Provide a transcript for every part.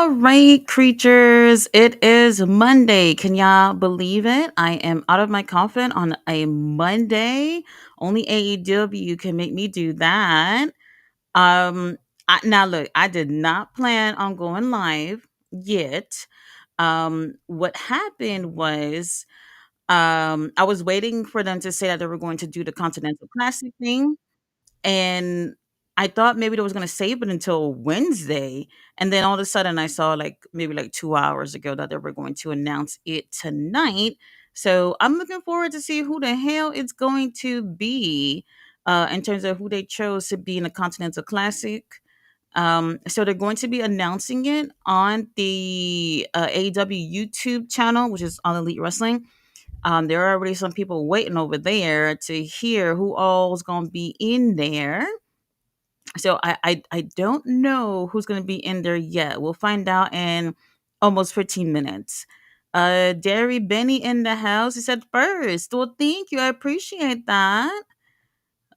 All right, creatures. It is Monday. Can y'all believe it? I am out of my coffin on a Monday. Only AEW can make me do that. Um, now look, I did not plan on going live yet. What happened was, I was waiting for them to say that they were going to do the Continental Classic thing, and I thought maybe they was gonna save it until Wednesday, and then all of a sudden I saw like maybe like 2 hours ago that they were going to announce it tonight. So I'm looking forward to see who the hell it's going to be, in terms of who they chose to be in the Continental Classic. So they're going to be announcing it on the AEW YouTube channel, which is on Elite Wrestling. There are already some people waiting over there to hear who all's going to be in there. So I don't know who's going to be in there yet. We'll find out in almost 15 minutes. Derry Benny in the house. He said first. Well, thank you. I appreciate that.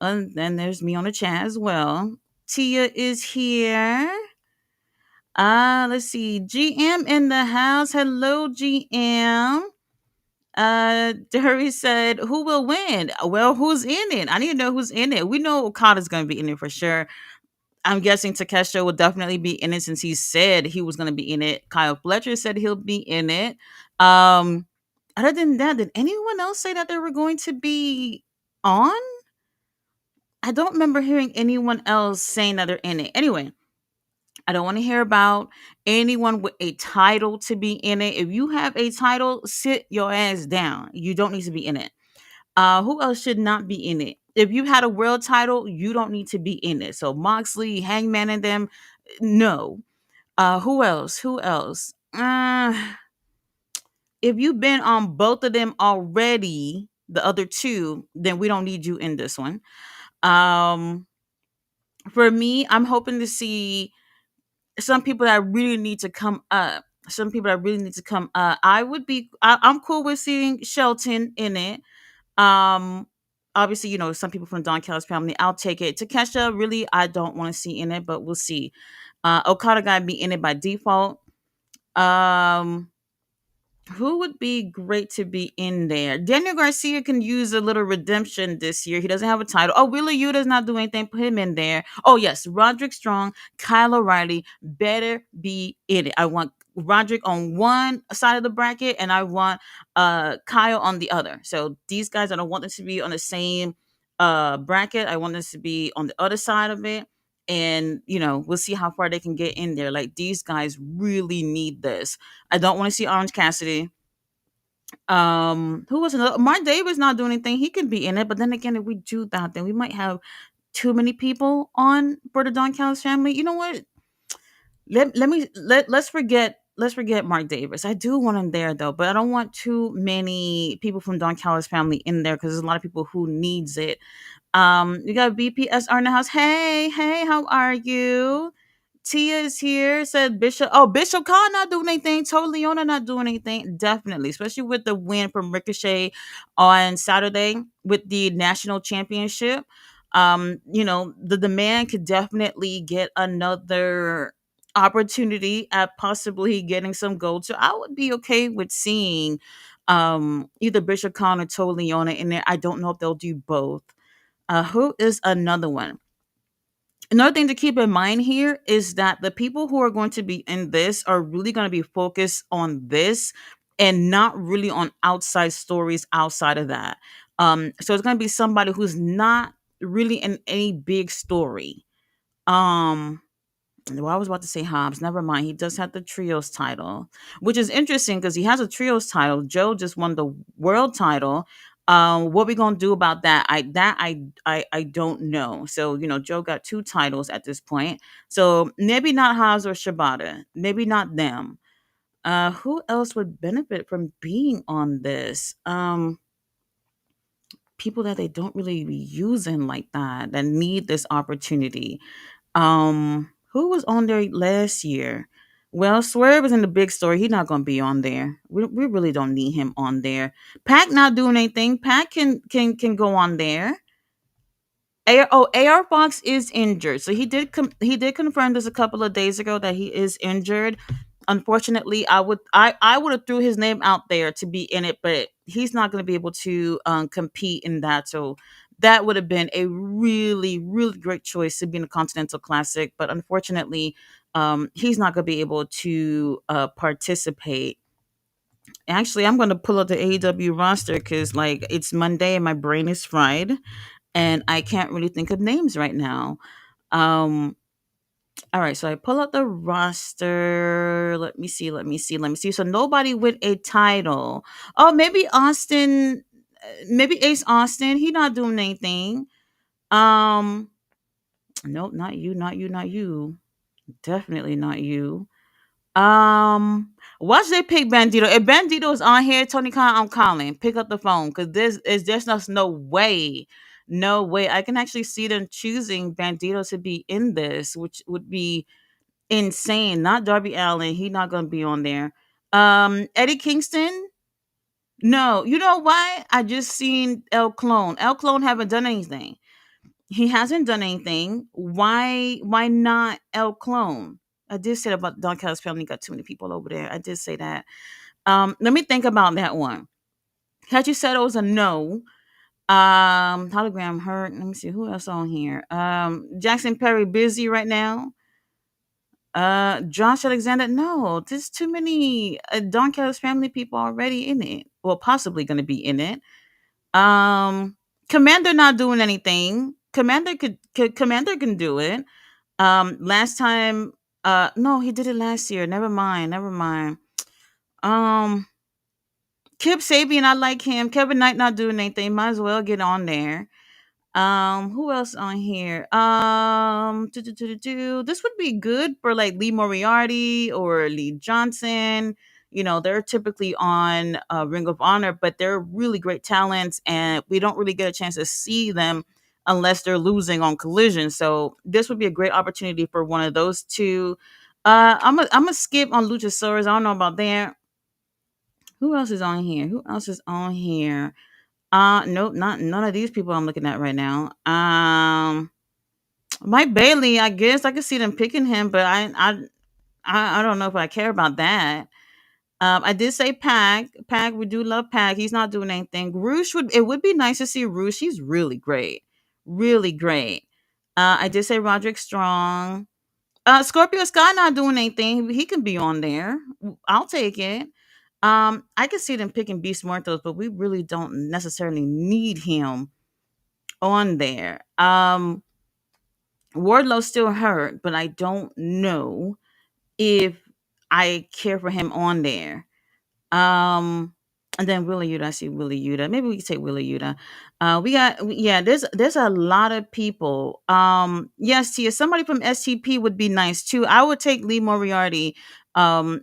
And then there's me on the chat as well. Tia is here. Let's see. GM in the house. Hello, GM. Derry said, "Who will win?" Well, who's in it? I need to know who's in it. We know Okada's going to be in it for sure. I'm guessing Takesha will definitely be in it since he said he was going to be in it. Kyle Fletcher said he'll be in it. Um, Other than that, did anyone else say that they were going to be on? I don't remember hearing anyone else saying that they're in it. Anyway, I don't want to hear about anyone with a title to be in it. If you have a title, sit your ass down. You don't need to be in it. Who else should not be in it? If you had a world title, you don't need to be in it. So Moxley, Hangman, and them, no. Who else? Who else? If you've been on both of them already, the other two, then we don't need you in this one. Um, for me, I'm hoping to see some people that really need to come up. Some people that really need to come up. I'm cool with seeing Shelton in it. Um, Obviously, some people from Don Callis family, I'll take it. Takesha, really, I don't want to see in it, but we'll see. Okada gotta be in it by default. Um, who would be great to be in there? Daniel Garcia can use a little redemption this year. He doesn't have a title. Oh, Wheeler Yuta's not doing anything. Put him in there. Oh, yes. Roderick Strong, Kyle O'Reilly better be in it. I want Roderick on one side of the bracket and I want Kyle on the other. So these guys, I don't want them to be on the same bracket. I want them to be on the other side of it. And, we'll see how far they can get in there. Like, these guys really need this. I don't want to see Orange Cassidy. Who was another? Mark Davis not doing anything. He could be in it, but then again, if we do that, then we might have too many people on for the Don Callis family. You know what? Let's forget Mark Davis. I do want him there though, but I don't want too many people from Don Callis family in there because there's a lot of people who needs it. You got BPSR in the house. Hey, hey, how are you? Tia is here. Said Bishop. Oh, Bishop Khan not doing anything. Total Leona not doing anything. Definitely, especially with the win from Ricochet on Saturday with the national championship. The man could definitely get another opportunity at possibly getting some gold. So I would be okay with seeing either Bishop Khan or Total Leona in there. I don't know if they'll do both. Who is another one? Another thing to keep in mind here is that the people who are going to be in this are really going to be focused on this and not really on outside stories outside of that. So it's going to be somebody who's not really in any big story. Um, well, I was about to say Hobbs. Never mind. He does have the trios title, which is interesting because he has a trios title. Joe just won the world title. What we gonna do about that? I don't know. So Joe got two titles at this point. So maybe not Hobbs or Shibata. Maybe not them. Who else would benefit from being on this? People that they don't really be using like that need this opportunity. Who was on there last year? Well, Swerve is in the big story. He's not going to be on there. We really don't need him on there. Pac not doing anything. Pac can go on there. AR Fox is injured, so he did confirm this a couple of days ago that he is injured. Unfortunately, I would have threw his name out there to be in it, but he's not going to be able to compete in that. So that would have been a really really great choice to be in the Continental Classic, but unfortunately, he's not going to be able to participate. Actually, I'm going to pull up the AEW roster because like it's Monday and my brain is fried, and I can't really think of names right now. Um, all right, so I pull out the roster. Let me see. So nobody with a title. Oh, maybe Austin, maybe Ace Austin. He not doing anything. Um, nope, not you, not you, not you. Definitely not you. Watch they pick Bandito. If Bandito's on here, Tony Khan, I'm calling. Pick up the phone because there's just no way, no way. I can actually see them choosing Bandito to be in this, which would be insane. Not Darby Allen. He's not gonna be on there. Eddie Kingston. No, you know why? I just seen El Clone. El Clone haven't done anything. He hasn't done anything. Why not El Clone? I did say about Don Callis family got too many people over there. I did say that. Let me think about that one. Had you said it was a no, hologram hurt. Let me see who else on here. Jackson Perry busy right now. Josh Alexander, no, there's too many Don Callis family people already in it. Well, possibly going to be in it. Um, Commander not doing anything. Commander can do it. Last time, no, he did it last year. Never mind, never mind. Um, Kip Sabian, I like him. Kevin Knight not doing anything. Might as well get on there. Who else on here? This would be good for like Lee Moriarty or Lee Johnson. You know, they're typically on Ring of Honor, but they're really great talents, and we don't really get a chance to see them unless they're losing on Collision. So this would be a great opportunity for one of those two. I'm a skip on Luchasaurus. I don't know about that. Who else is on here? Who else is on here? Nope, not none of these people I'm looking at right now. Mike Bailey, I guess I could see them picking him, but I don't know if I care about that. I did say Pac. Pac, we do love Pac. He's not doing anything. Roosh would it would be nice to see Roosh. He's really great, really great. I did say Roderick Strong. Scorpio Sky not doing anything. He can be on there. I'll take it. I could see them picking Beast Muertos, but we really don't necessarily need him on there. Wardlow's still hurt, but I don't know if I care for him on there. Um, and then Willie Yuta, I see Willie Yuta. Maybe we can take Willie Yuta. Yeah. There's a lot of people. Yes, Tia. Somebody from STP would be nice too. I would take Lee Moriarty.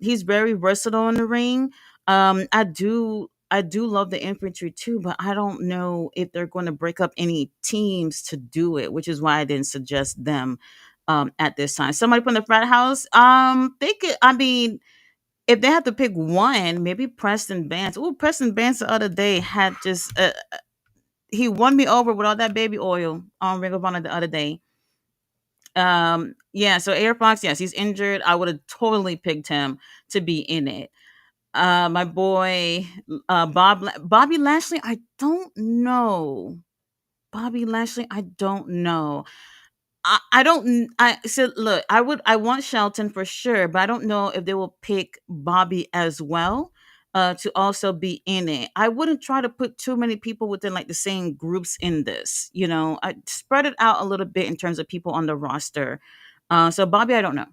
He's very versatile in the ring. I do love the infantry too, but I don't know if they're going to break up any teams to do it, which is why I didn't suggest them at this time. Somebody from the frat house. They could. I mean, if they have to pick one, maybe Preston Vance. Oh, Preston Vance the other day had just he won me over with all that baby oil on Ring of Honor the other day. Yeah, so Air Fox, yes, he's injured. I would have totally picked him to be in it. My boy, Bobby Lashley. I don't know. Bobby Lashley. I don't know. I don't I so look, I want Shelton for sure, but I don't know if they will pick Bobby as well to also be in it. I wouldn't try to put too many people within like the same groups in this, you know. I spread it out a little bit in terms of people on the roster. So Bobby, I don't know.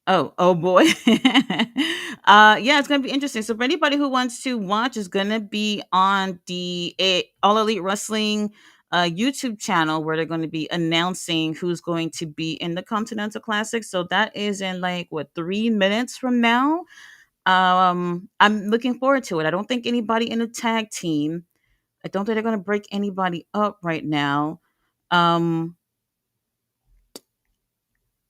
Oh boy. Yeah, it's gonna be interesting. So for anybody who wants to watch, it's gonna be on the All Elite Wrestling YouTube channel where they're going to be announcing who's going to be in the Continental Classic. So that is in like what 3 minutes from now. I'm looking forward to it. I don't think anybody in the tag team. I don't think they're going to break anybody up right now. Um,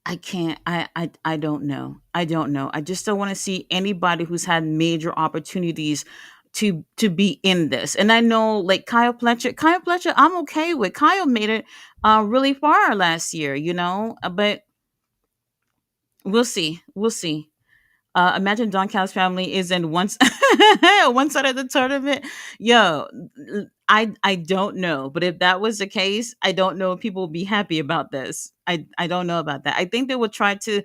I can't. I don't know. I don't know. I just don't want to see anybody who's had major opportunities to be in this. And I know like Kyle Fletcher. Kyle Fletcher, I'm okay with. Kyle made it really far last year, you know. But We'll see. We'll see. Imagine Don Cal's family is in one one side of the tournament. Yo, I don't know, but if that was the case, I don't know if people will be happy about this. I don't know about that. I think they would try to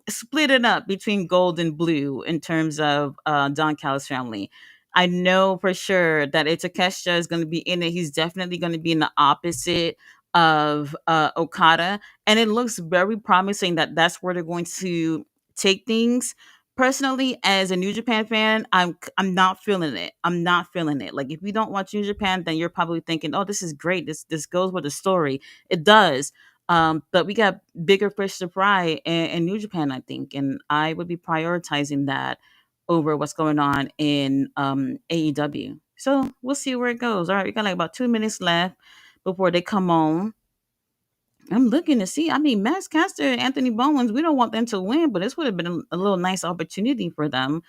split it up between gold and blue in terms of Don Callis family. I know for sure that Itakesha is going to be in it. He's definitely going to be in the opposite of Okada, and it looks very promising that that's where they're going to take things. Personally, as a New Japan fan, I'm not feeling it. I'm not feeling it. Like if you don't watch New Japan, then you're probably thinking, "Oh, this is great. This goes with the story." It does, but we got bigger fish to fry in New Japan, I think, and I would be prioritizing that over what's going on in AEW. So we'll see where it goes. All right, we got like about 2 minutes left before they come on. I'm looking to see. I mean, Max Caster and Anthony Bowens, we don't want them to win, but this would have been a little nice opportunity for them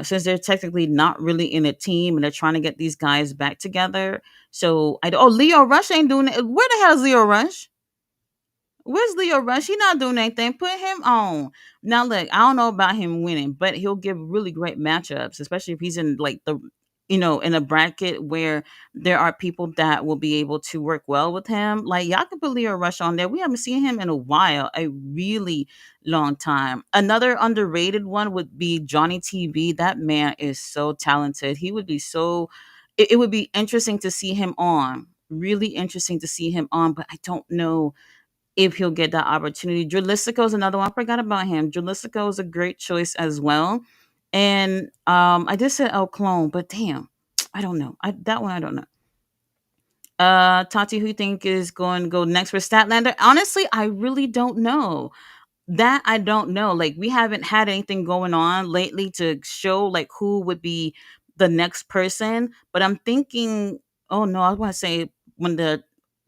since they're technically not really in a team and they're trying to get these guys back together. So, Leo Rush ain't doing it. Where the hell is Leo Rush? Where's Leo Rush? He not doing anything. Put him on. Now look, I don't know about him winning, but he'll give really great matchups, especially if he's in like in a bracket where there are people that will be able to work well with him. Like y'all can put Leo Rush on there. We haven't seen him in a while, a really long time. Another underrated one would be Johnny TV. That man is so talented. He would be so it would be interesting to see him on. Really interesting to see him on, but I don't know if he'll get that opportunity. Dralistico is another one. I forgot about him. Dralistico is a great choice as well. And I just said El Clone, but damn, I don't know. That one I don't know. Tati, who you think is going to go next for Statlander? Honestly, I really don't know. That I don't know. Like we haven't had anything going on lately to show like who would be the next person. But I'm thinking, oh no, I want to say when the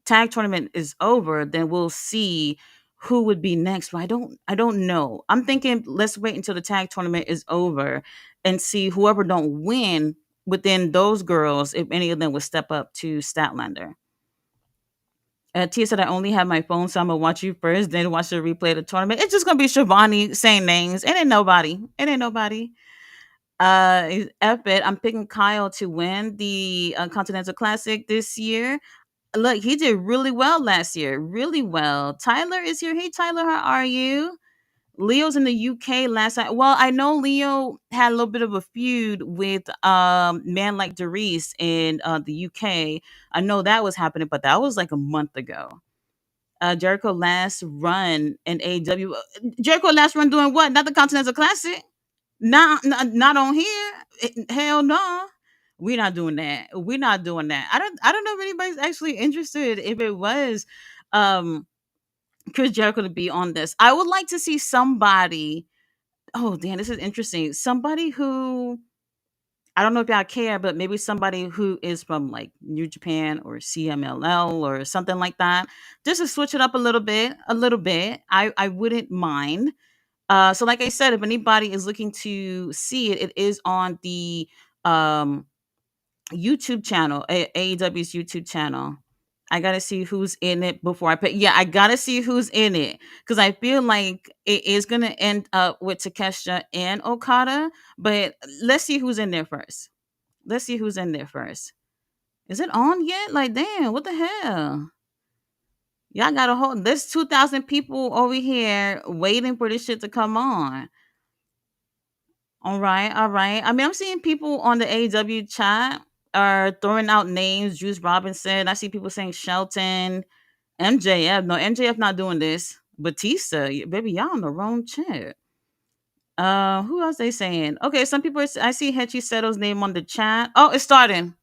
tag tournament is over, then we'll see who would be next. But I don't know. I'm thinking let's wait until the tag tournament is over and see whoever don't win within those girls, if any of them would step up to Statlander. Tia said, I only have my phone, so I'm going to watch you first, then watch the replay of the tournament. It's just going to be Shivani saying names. It ain't nobody. It ain't nobody. F it. I'm picking Kyle to win the Continental Classic this year. Look, he did really well last year. Really well. Tyler is here. Hey, Tyler, how are you? Leo's in the UK last night. Well, I know Leo had a little bit of a feud with man like Darius in the UK. I know that was happening, but that was like a month ago. Jericho last run in AEW. Jericho last run doing what? Not the Continental Classic. Not on here. Hell no. We're not doing that. We're not doing that. I don't know if anybody's actually interested if it was um Chris Jericho to be on this. I would like to see somebody. Oh damn, this is interesting. Somebody who I don't know if y'all care, but maybe somebody who is from like New Japan or CMLL or something like that. Just to switch it up a little bit, a little bit. I wouldn't mind. So like I said, if anybody is looking to see it, it is on the um YouTube channel, AEW's YouTube channel. I gotta see who's in it before I pick. Yeah, I gotta see who's in it because I feel like it is gonna end up with Takeshita and Okada. But let's see who's in there first. Let's see who's in there first. Is it on yet? Like, damn, what the hell? Y'all got a whole. There's 2,000 people over here waiting for this shit to come on. All right, all right. I mean, I'm seeing people on the AEW chat are throwing out names. Juice Robinson. I see people saying Shelton, MJF. No, MJF not doing this. Batista, baby, y'all on the wrong chat. Who else they saying? Okay, some people. I see Hechi Seto's name on the chat. Oh, it's starting.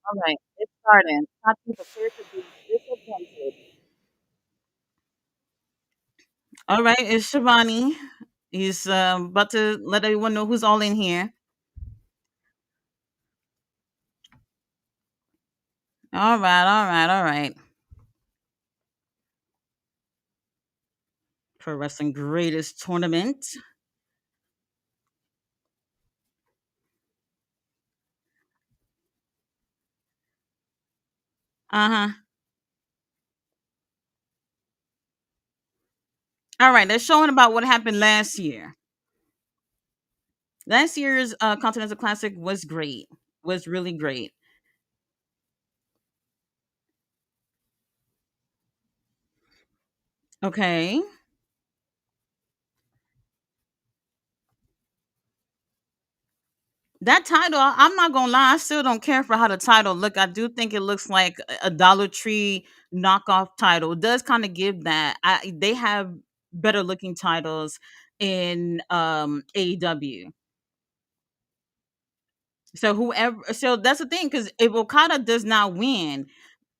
All right, it's starting. Not to prepare to be disappointed. All right, it's Shivani. He's about to let everyone know who's all in here. All right, all right, all right. Pro Wrestling Greatest Tournament. Uh huh. All right, they're showing about what happened last year. Last year's Continental Classic was great. Was really great. Okay. That title, I'm not gonna lie, I still don't care for how the title look. I do think it looks like a Dollar Tree knockoff title. It does kind of give that. They have better looking titles in AEW. So that's the thing, because if Okada does not win,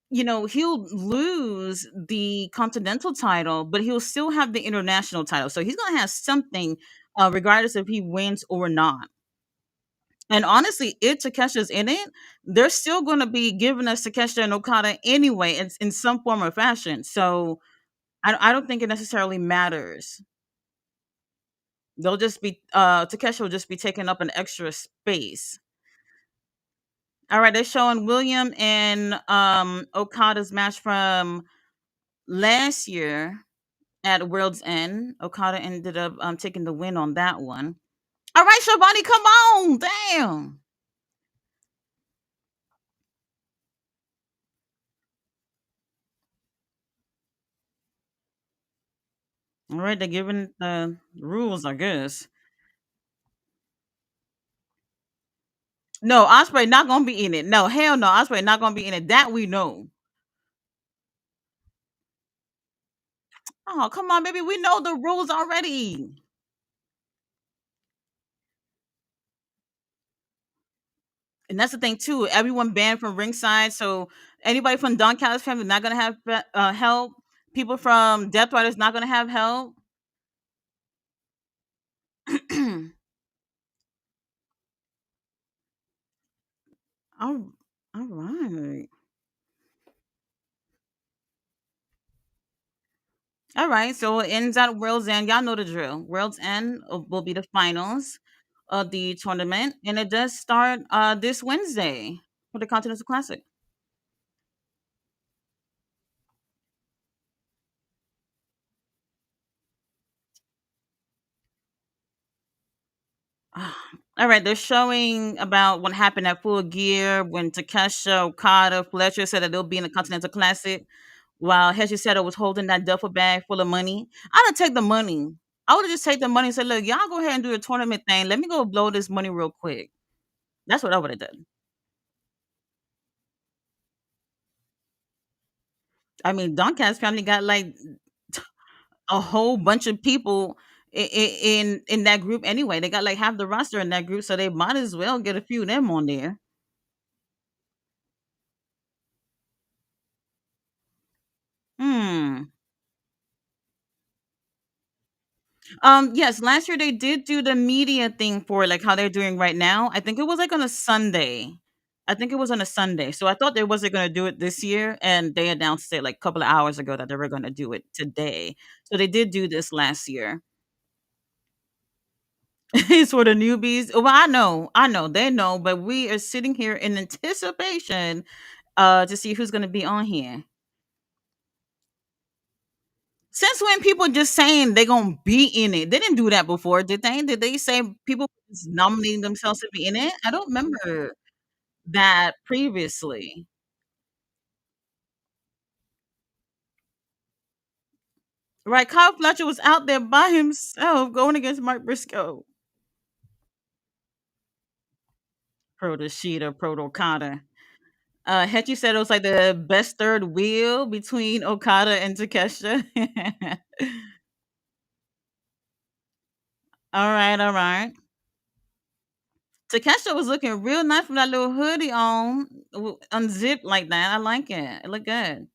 he'll lose the Continental title, but he'll still have the international title. So he's gonna have something, regardless if he wins or not. And honestly, if Takesha's in it, they're still going to be giving us Takesha and Okada anyway, in some form or fashion. So I don't think it necessarily matters. They'll just be Takesha will just be taking up an extra space. All right, they're showing William and Okada's match from last year at World's End. Okada ended up taking the win on that one. All right, Shabani, come on, damn. All right, they're giving the rules, I guess. No, Osprey not gonna be in it. No, hell no, Osprey not gonna be in it. That we know. Oh, come on, baby. We know the rules already. And that's the thing too. Everyone banned from ringside, so anybody from Don Callis family not gonna have help. People from Death Riders not gonna have help. all, all right. All right, so it ends at World's End. Y'all know the drill. World's End will be the finals of the tournament, and it does start this Wednesday for the Continental Classic. All right, they're showing about what happened at Full Gear when Takesha, Okada, Fletcher said that they'll be in the Continental Classic, while Heshy said it was holding that duffel bag full of money. I'd have take the money. I would have just take the money and said, "Look, y'all go ahead and do the tournament thing. Let me go blow this money real quick." That's what I would have done. I mean, Doncast family got like a whole bunch of people in that group anyway. They got like half the roster in that group, so they might as well get a few of them on there. Hmm. Yes, last year they did do the media thing for like how they're doing right now. I think it was like on a Sunday. I think it was on a Sunday. So I thought they wasn't gonna do it this year, and they announced it like a couple of hours ago that they were gonna do it today. So they did do this last year. It's for the newbies. Well, I know, they know, but we are sitting here in anticipation to see who's gonna be on here. Since when people just saying they gonna be in it? They didn't do that before, did they? Did they say people was nominating themselves to be in it? I don't remember that previously. Right, Kyle Fletcher was out there by himself going against Mark Briscoe. Proto Sheeta, Proto Okada. Hetchy said it was like the best third wheel between Okada and Takesha. All right, all right. Takesha was looking real nice with that little hoodie on, unzipped like that. I like it. It looked good.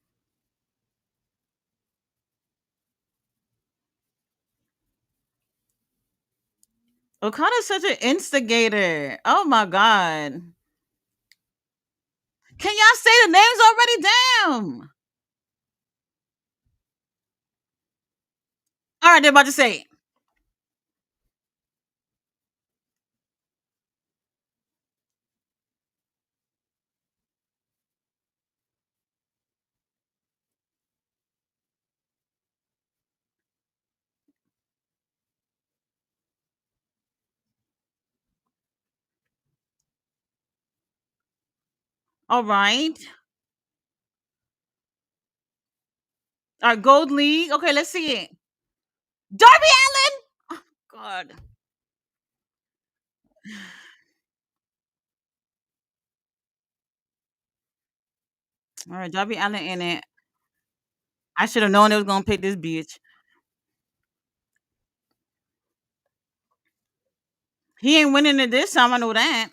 Okada's such an instigator. Oh my god. Can y'all say the names already? Damn. All right, they're about to say it. All right. Our gold league. Okay, let's see it. Darby Allen. Oh, God. All right, Darby Allen in it. I should have known they was gonna pick this bitch. He ain't winning it this time. I know that.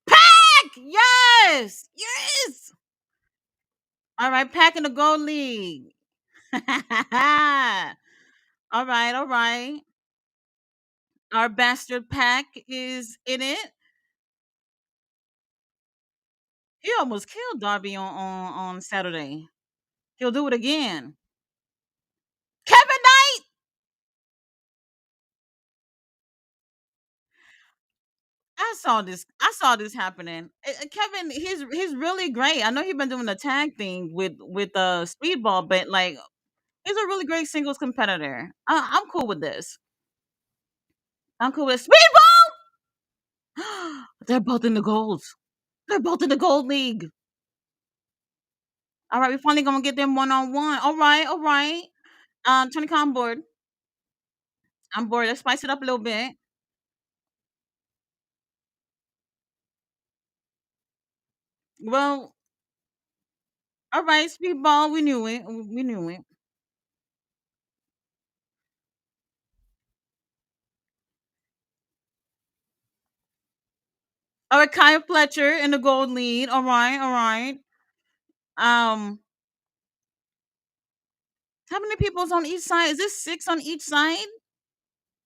Pack. Yes. Yes. All right, Pack in the gold league. All right. All right. Our bastard Pack is in it. He almost killed Darby on Saturday. He'll do it again. Kevin Knight. I saw this happening. Kevin, he's really great. I know he's been doing the tag thing with Speedball, but like he's a really great singles competitor. I'm cool with this. I'm cool with Speedball. They're both in the golds. They're both in the gold league. All right, we finally gonna get them 1-on-1. All right, all right. Tony Khan, I'm board. I'm bored. Let's spice it up a little bit. Well, all right, Speedball. We knew it. We knew it. All right, Kyle Fletcher in the gold lead. All right, all right. Um, how many people's on each side? Is this six on each side,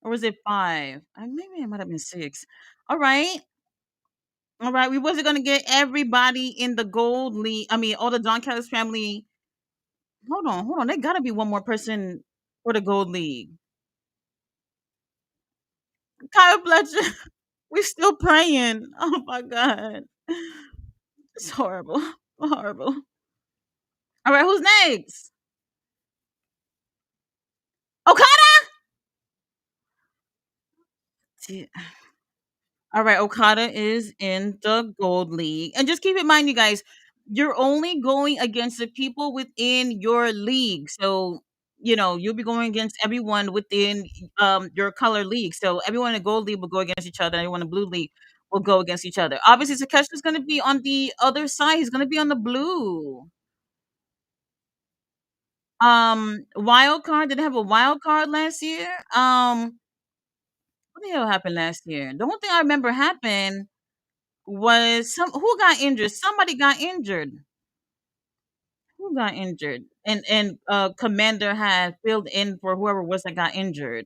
or is it five? Maybe it might have been six. All right, all right. We wasn't gonna get everybody in the gold league. I mean, all the Don Callis family. Hold on. There gotta be one more person for the gold league. Kyle Fletcher. We still praying. Oh my god, it's horrible, horrible. All right, who's next? Okada. All right, Okada is in the gold league. And just keep in mind, you guys, you're only going against the people within your league. So, you'll be going against everyone within your color league. So everyone in the gold league will go against each other, and everyone in the blue league will go against each other. Obviously, Takeshi's gonna be on the other side. He's gonna be on the blue. Wild card. Did they have a wild card last year? What the hell happened last year? The only thing I remember happened was who got injured? Somebody got injured. Who got injured? And Commander had filled in for whoever was that got injured.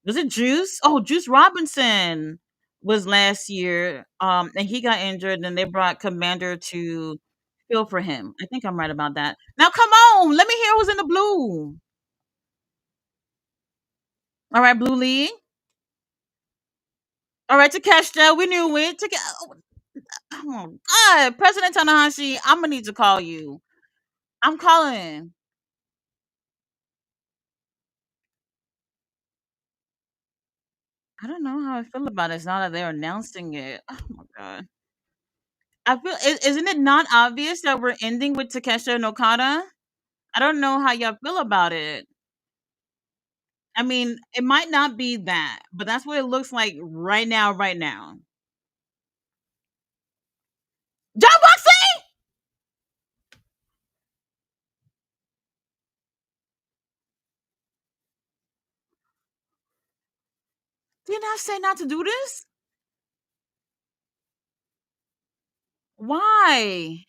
Was it Juice? Oh, Juice Robinson was last year. And he got injured, and they brought Commander to fill for him. I think I'm right about that. Now come on, let me hear who's in the blue. All right, Blue League. All right, Takeshita, we knew it. Oh God, President Tanahashi, I'm gonna need to call you. I'm calling. I don't know how I feel about it now that they're announcing it. Oh my god. I feel isn't it not obvious that we're ending with Takesha and Okada? I don't know how y'all feel about it. I mean, it might not be that, but that's what it looks like right now, right now. John Boxley! Didn't I say not to do this? Why?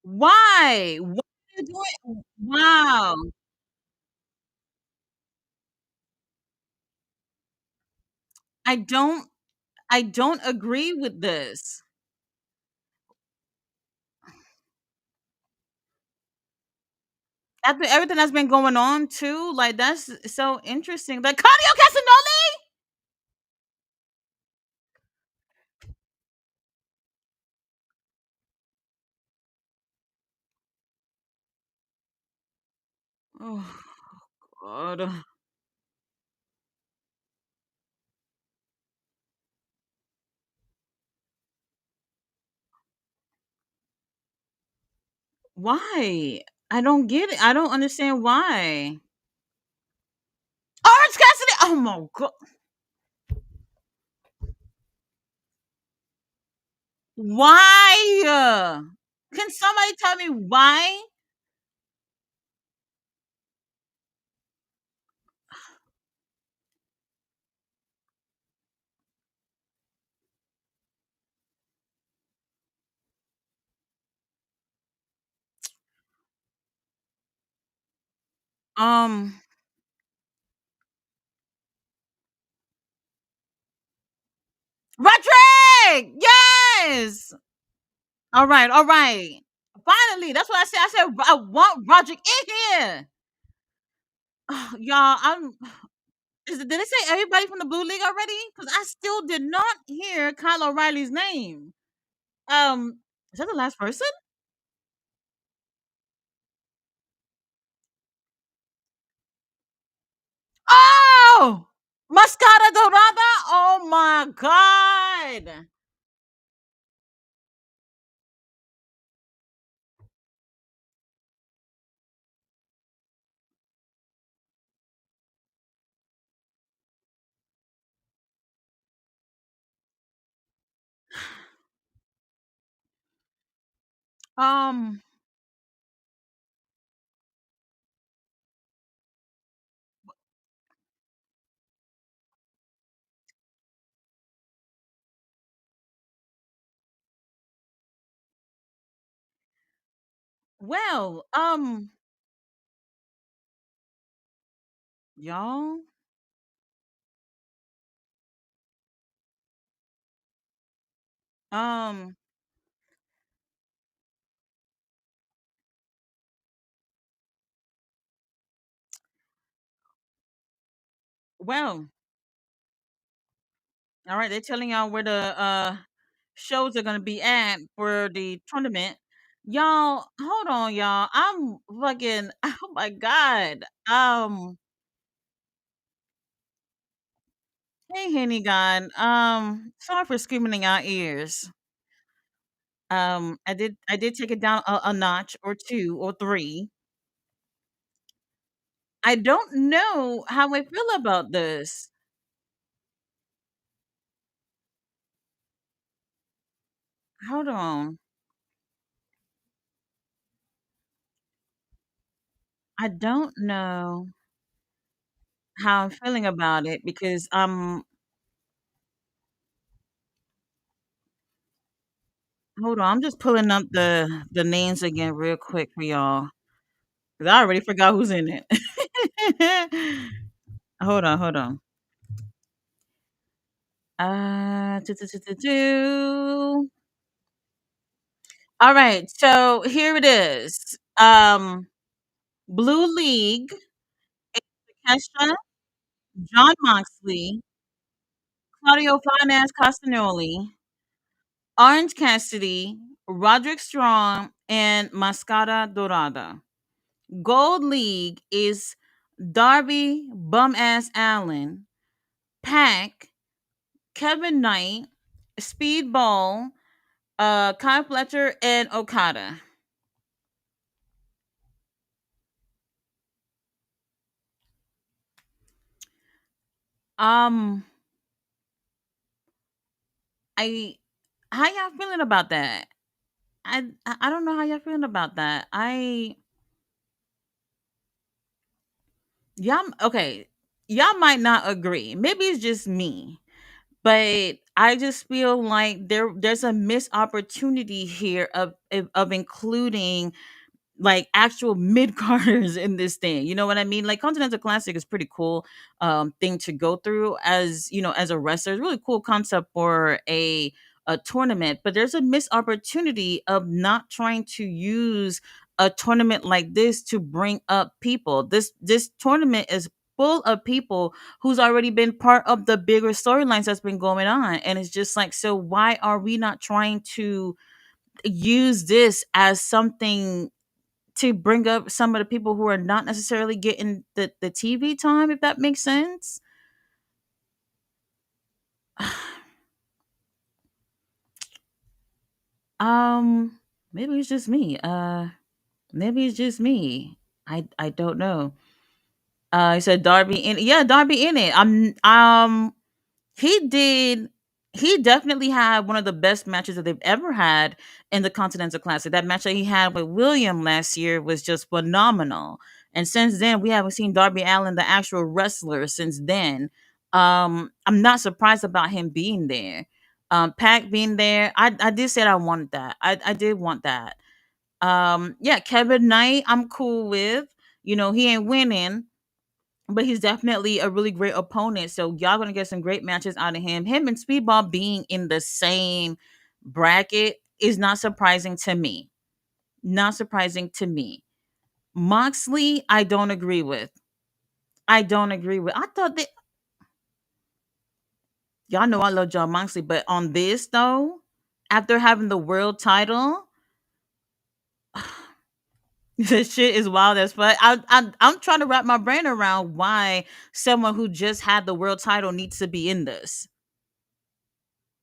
Why? What are you doing? Wow. I don't I don't agree with this. After everything that's been going on too, like that's so interesting. Like Claudio Castagnoli. Oh God. Why? I don't get it. I don't understand why. Orange Cassidy. Oh my god. Why? Can somebody tell me why? Um, Roderick. Yes. All right. All right. Finally, that's what I said. I said I want Roderick in here. Y'all, did they say everybody from the Blue League already? Because I still did not hear Kyle O'Reilly's name. Is that the last person? Oh, Mascara Dorada. Oh my god. Um. Well. Y'all. Um. Well. All right. They're telling y'all where the shows are gonna be at for the tournament. Y'all, hold on, y'all. I'm fucking. Oh my god. Hey, Henny God. Sorry for screaming in your ears. I did take it down a notch or two or three. I don't know how I feel about this. Hold on. I don't know how I'm feeling about it because hold on, I'm just pulling up the names again real quick for y'all. 'Cause I already forgot who's in it. Hold on, hold on. Do, do, do, do, do. All right, so here it is. Blue League, Kesha, John Moxley, Claudio Finance Castagnoli, Orange Cassidy, Roderick Strong, and Mascara Dorada. Gold League is Darby Bum Ass Allen, Pack, Kevin Knight, Speedball, Kyle Fletcher, and Okada. Um, I how y'all feeling about that? I don't know how y'all feeling about that. Y'all okay. Y'all might not agree. Maybe it's just me. But I just feel like there's a missed opportunity here of including like actual mid carders in this thing. You know what I mean? Like Continental Classic is pretty cool thing to go through as you know as a wrestler. It's really cool concept for a tournament, but there's a missed opportunity of not trying to use a tournament like this to bring up people. This tournament is full of people who's already been part of the bigger storylines that's been going on, and it's just like, so why are we not trying to use this as something to bring up some of the people who are not necessarily getting the TV time, if that makes sense. um Maybe it's just me. Maybe it's just me. I don't know. He said Darby in yeah, Darby in it. He did he definitely had one of the best matches that they've ever had in the Continental Classic. That match that he had with William last year was just phenomenal. And since then, we haven't seen Darby Allin, the actual wrestler, since then. I'm not surprised about him being there. Pac being there, I did say I wanted that. I did want that. Yeah, Kevin Knight, I'm cool with. You know, he ain't winning, but he's definitely a really great opponent. So y'all gonna get some great matches out of him. Him and Speedball being in the same bracket is not surprising to me. Not surprising to me. Moxley, I don't agree with. I don't agree with. I thought that y'all know I love John Moxley, but on this though, after having the world title, the shit is wild as fuck. I'm trying to wrap my brain around why someone who just had the world title needs to be in this.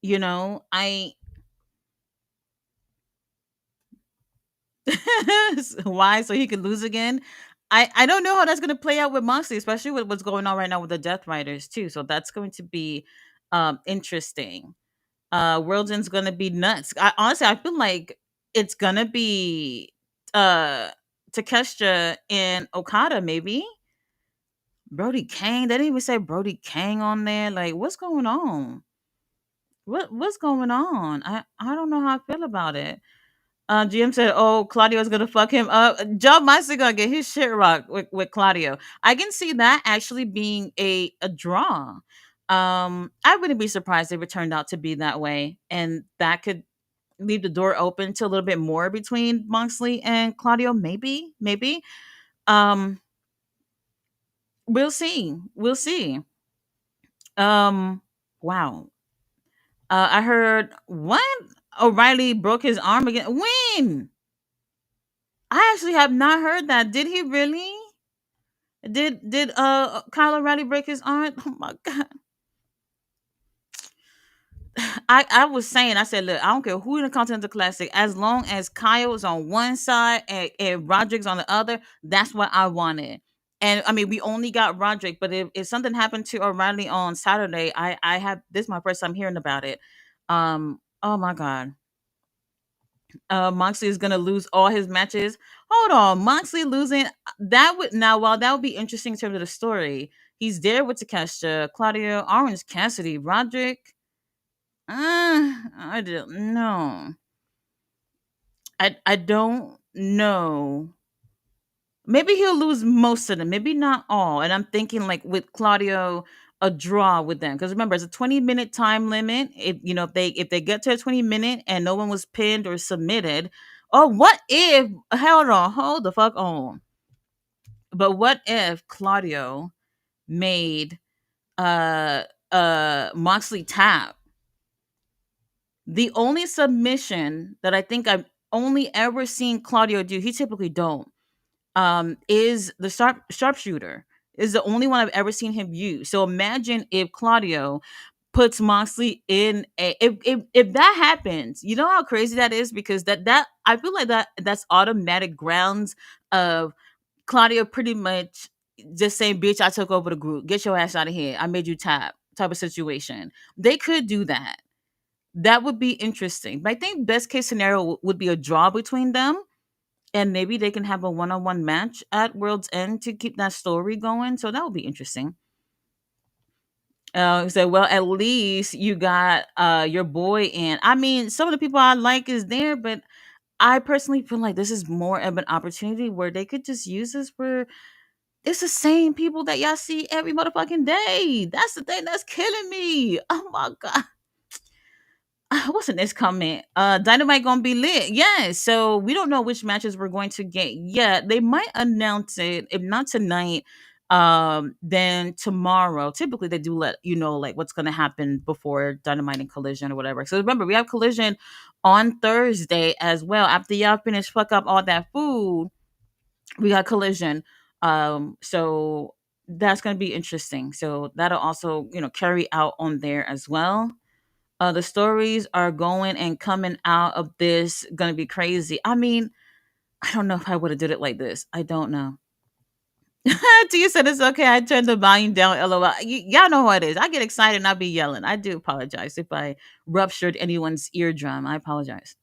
You know, why? So he could lose again? I don't know how that's gonna play out with Moxley, especially with what's going on right now with the Death Riders too. So that's going to be interesting. World's End's gonna be nuts. I feel like it's gonna be uh Takeshita and Okada maybe. Brody Kane. They didn't even say Brody Kane on there. Like, what's going on? What's going on? I don't know how I feel about it. GM said, "Oh, Claudio's gonna fuck him up. Joe Meister gonna get his shit rocked with Claudio." I can see that actually being a draw. I wouldn't be surprised if it turned out to be that way, and that could leave the door open to a little bit more between Moxley and Claudio. Maybe. Um, we'll see. We'll see. Um, wow. I heard what O'Reilly broke his arm again. When? I actually have not heard that. Did he really? Did Kyle O'Reilly break his arm? Oh my god. I was saying, I said, look, I don't care who in the Continental Classic, as long as Kyle's on one side and Roderick's on the other, that's what I wanted. And I mean, we only got Roderick, but if something happened to O'Reilly on Saturday, I have this is my first time hearing about it. Oh my god. Moxley is gonna lose all his matches. Hold on, Moxley losing that would now while that would be interesting in terms of the story. He's there with Takeshita, Claudio, Orange Cassidy, Roderick. I don't know. I don't know. Maybe he'll lose most of them, maybe not all. And I'm thinking like with Claudio, a draw with them because remember it's a 20-minute time limit. If they get to a 20-minute and no one was pinned or submitted, oh what if hold the fuck on. But what if Claudio made uh Moxley tap? The only submission that I think I've only ever seen Claudio do, he typically don't, is the sharpshooter. Is the only one I've ever seen him use. So imagine if Claudio puts Moxley in a if that happens, you know how crazy that is because that I feel like that's automatic grounds of Claudio pretty much just saying, "Bitch, I took over the group. Get your ass out of here. I made you tap." Type of situation. They could do that. That would be interesting. But I think best case scenario would be a draw between them, and maybe they can have a one-on-one match at World's End to keep that story going. So that would be interesting. So well, at least you got your boy in. I mean, some of the people I like is there, but I personally feel like this is more of an opportunity where they could just use this for it's the same people that y'all see every motherfucking day. That's the thing that's killing me. Oh my god. What's the next comment? Dynamite gonna be lit. Yeah, so we don't know which matches we're going to get yet. They might announce it, if not tonight, then tomorrow. Typically they do let you know like what's gonna happen before Dynamite and Collision or whatever. So remember, we have Collision on Thursday as well. After y'all finish fuck up all that food, we got Collision. So that's gonna be interesting. So that'll also, carry out on there as well. The stories are going and coming out of this gonna be crazy. I mean, I don't know if I would have did it like this. I don't know. Tia said it's okay. I turned the volume down. LOL. Y'all know how it is. I get excited and I be yelling. I do apologize if I ruptured anyone's eardrum. I apologize.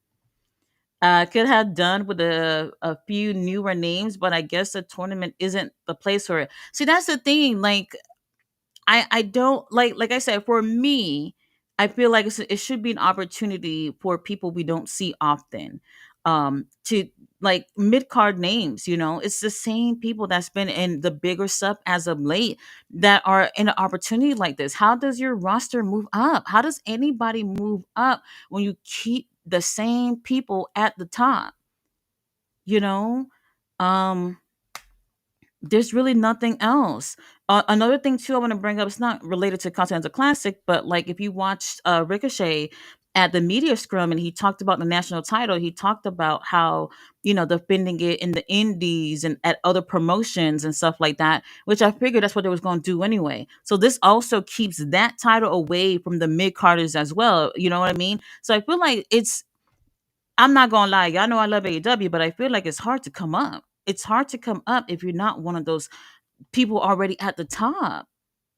Could have done with a few newer names, but I guess the tournament isn't the place for it. See, that's the thing. Like, I don't like I said, for me, I feel like it should be an opportunity for people we don't see often, to like mid card names. It's the same people that's been in the bigger stuff as of late that are in an opportunity like this. How does your roster move up? How does anybody move up when you keep the same people at the top? You know, um, there's really nothing else. Another thing too, I want to bring up. It's not related to Continental Classic, but like if you watched Ricochet at the media scrum and he talked about the national title, he talked about how defending it in the Indies and at other promotions and stuff like that. Which I figured that's what they was going to do anyway. So this also keeps that title away from the mid carders as well. You know what I mean? So I feel like it's. I'm not gonna lie, y'all know I love AEW, but I feel like it's hard to come up. It's hard to come up if you're not one of those people already at the top.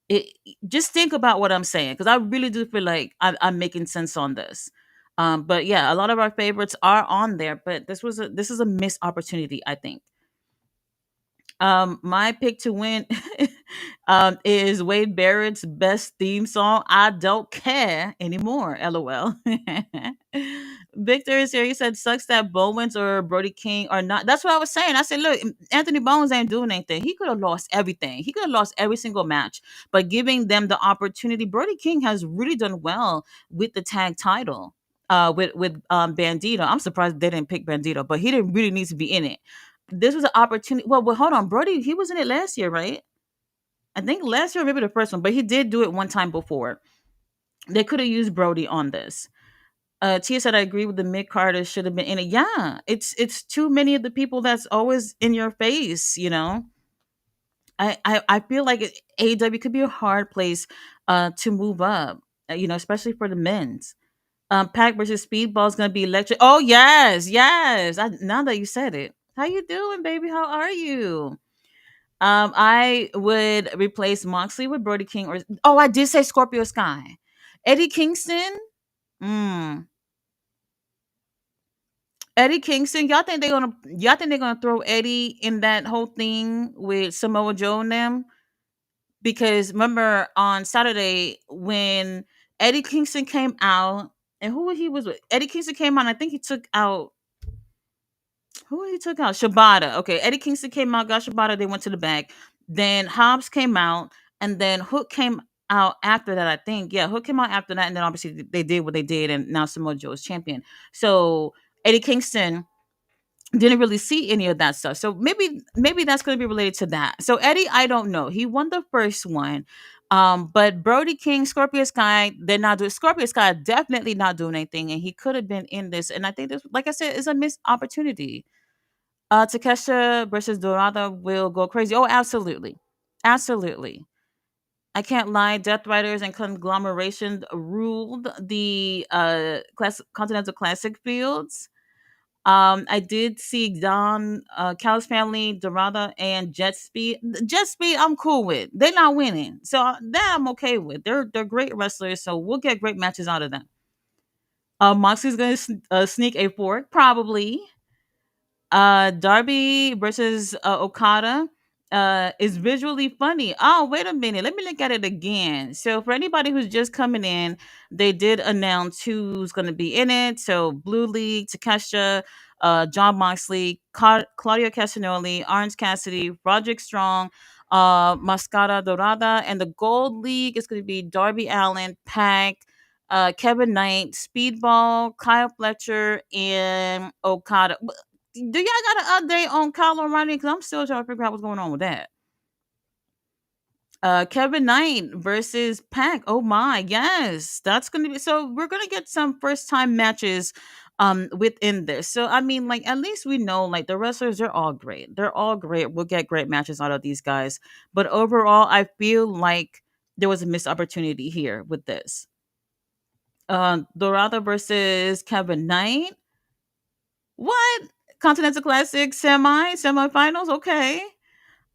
It, just think about what I'm saying, because I really do feel like I'm making sense on this. But yeah, a lot of our favorites are on there, but this is a missed opportunity, I think. My pick to win is Wade Barrett's best theme song. I don't care anymore. LOL. Victor is here. He said, "Sucks that Bowens or Brody King are not." That's what I was saying. I said, "Look, Anthony Bowens ain't doing anything. He could have lost everything. He could have lost every single match. But giving them the opportunity, Brody King has really done well with the tag title." With Bandito. I'm surprised they didn't pick Bandito, but he didn't really need to be in it. This was an opportunity. Well, hold on, Brody. He was in it last year, right? I think last year, maybe the first one, but he did do it one time before. They could have used Brody on this. Tia said, "I agree with the mid Carter should have been in it." Yeah, it's too many of the people that's always in your face. I feel like AEW could be a hard place to move up. Especially for the men's. Pack versus Speedball is gonna be electric. Oh yes, yes. Now that you said it, how you doing, baby? How are you? I would replace Moxley with Brody King, or I did say Scorpio Sky, Eddie Kingston. Mm. Eddie Kingston. Y'all think they're gonna throw Eddie in that whole thing with Samoa Joe and them? Because remember on Saturday when Eddie Kingston came out, and who he was with? Eddie Kingston came out. And I think he took out who he took out? Shibata. Okay, Eddie Kingston came out, got Shibata. They went to the back. Then Hobbs came out, and then Hook came out after that. I think, yeah, Hook came out after that, and then obviously they did what they did, and now Samoa Joe is champion. So Eddie Kingston didn't really see any of that stuff. So maybe that's going to be related to that. So Eddie, I don't know. He won the first one. But Brody King, Scorpio Sky, they're not doing Scorpio Sky definitely not doing anything, and he could have been in this. And I think this, like I said, is a missed opportunity. Takesha versus Dorada will go crazy. Oh, absolutely. Absolutely. I can't lie. Death Riders and Conglomeration ruled the Continental Classic fields. I did see Don, Cal's family, Dorada, and Jet Speed. Jet Speed, I'm cool with. They're not winning, so that I'm okay with. They're great wrestlers, so we'll get great matches out of them. Moxie's gonna sneak a fork, probably. Darby versus Okada is visually funny. Oh, wait a minute. Let me look at it again. So, for anybody who's just coming in, they did announce who's going to be in it. So, Blue League, Takesha, John Moxley, Claudio Castagnoli, Orange Cassidy, Roderick Strong, Mascara Dorada, and the Gold League is going to be Darby Allen, Pac, Kevin Knight, Speedball, Kyle Fletcher, and Okada. Do y'all got an update on Kyle O'Reilly? Because I'm still trying to figure out what's going on with that. Kevin Knight versus Pac. Oh my, yes, that's gonna be. So we're gonna get some first time matches, within this. So I mean, like at least we know like the wrestlers. They're all great. They're all great. We'll get great matches out of these guys. But overall, I feel like there was a missed opportunity here with this. Dorada versus Kevin Knight. What? Continental Classic semifinals. Okay.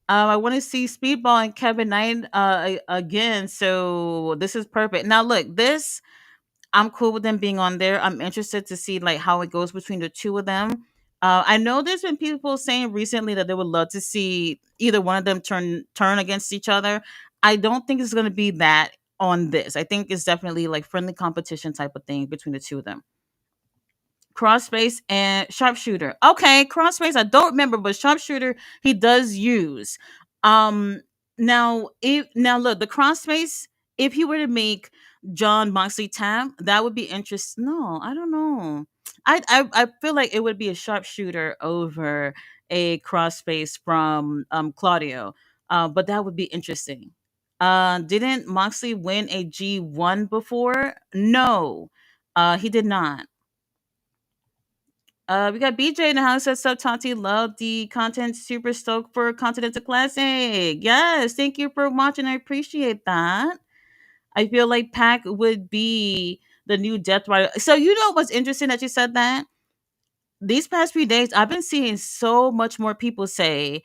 I want to see Speedball and Kevin Knight again. So this is perfect. Now look, this I'm cool with them being on there. I'm interested to see like how it goes between the two of them. I know there's been people saying recently that they would love to see either one of them turn against each other. I don't think it's going to be that on this. I think it's definitely like friendly competition type of thing between the two of them. Crossface and sharpshooter. Okay, crossface. I don't remember, but sharpshooter he does use. Um, now look the crossface. If he were to make John Moxley tap, that would be interesting. No, I don't know. I feel like it would be a sharpshooter over a crossface from Claudio. But that would be interesting. Didn't Moxley win a G1 before? No, he did not. We got BJ in the house. Says up, Tati. Love the content. Super stoked for Continental Classic. Yes, thank you for watching. I appreciate that. I feel like Pac would be the new Death Rider. So you know what's interesting that you said that? These past few days, I've been seeing so much more people say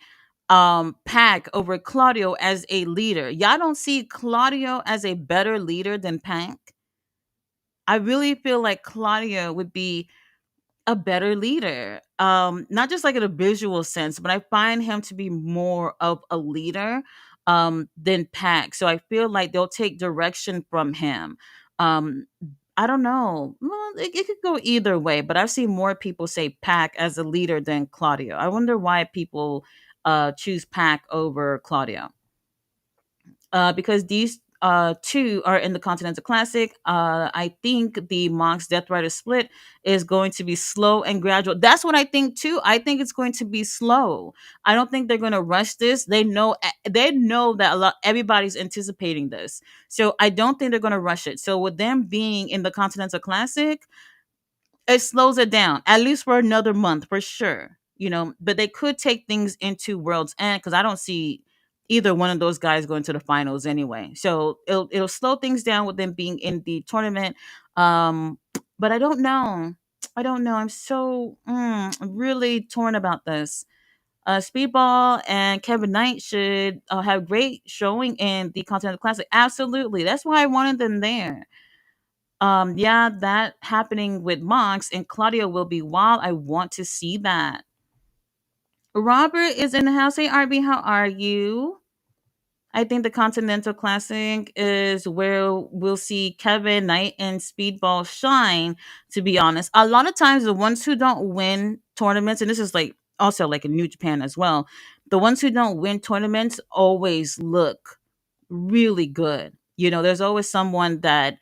Pac over Claudio as a leader. Y'all don't see Claudio as a better leader than Pac. I really feel like Claudio would be a better leader. Not just like in a visual sense, but I find him to be more of a leader than Pac. So I feel like they'll take direction from him. Um, I don't know. Well, it could go either way, but I've seen more people say Pac as a leader than Claudio. I wonder why people choose Pac over Claudio. Because these two are in the Continental Classic. I think the Mox Death Rider split is going to be slow and gradual. That's what I think too. I think it's going to be slow. I don't think they're going to rush this. They know that a lot everybody's anticipating this. So I don't think they're going to rush it. So with them being in the Continental Classic, it slows it down at least for another month for sure, but they could take things into World's End because I don't see either one of those guys going to the finals anyway, so it'll slow things down with them being in the tournament. But I don't know. I'm so really torn about this. Speedball and Kevin Knight should have great showing in the Continental Classic. Absolutely, that's why I wanted them there. Yeah, that happening with Mox and Claudio will be wild. I want to see that. Robert is in the house. Hey, RB, how are you? I think the Continental Classic is where we'll see Kevin Knight and Speedball shine, to be honest. A lot of times, the ones who don't win tournaments, and this is like also like in New Japan as well, the ones who don't win tournaments always look really good. There's always someone that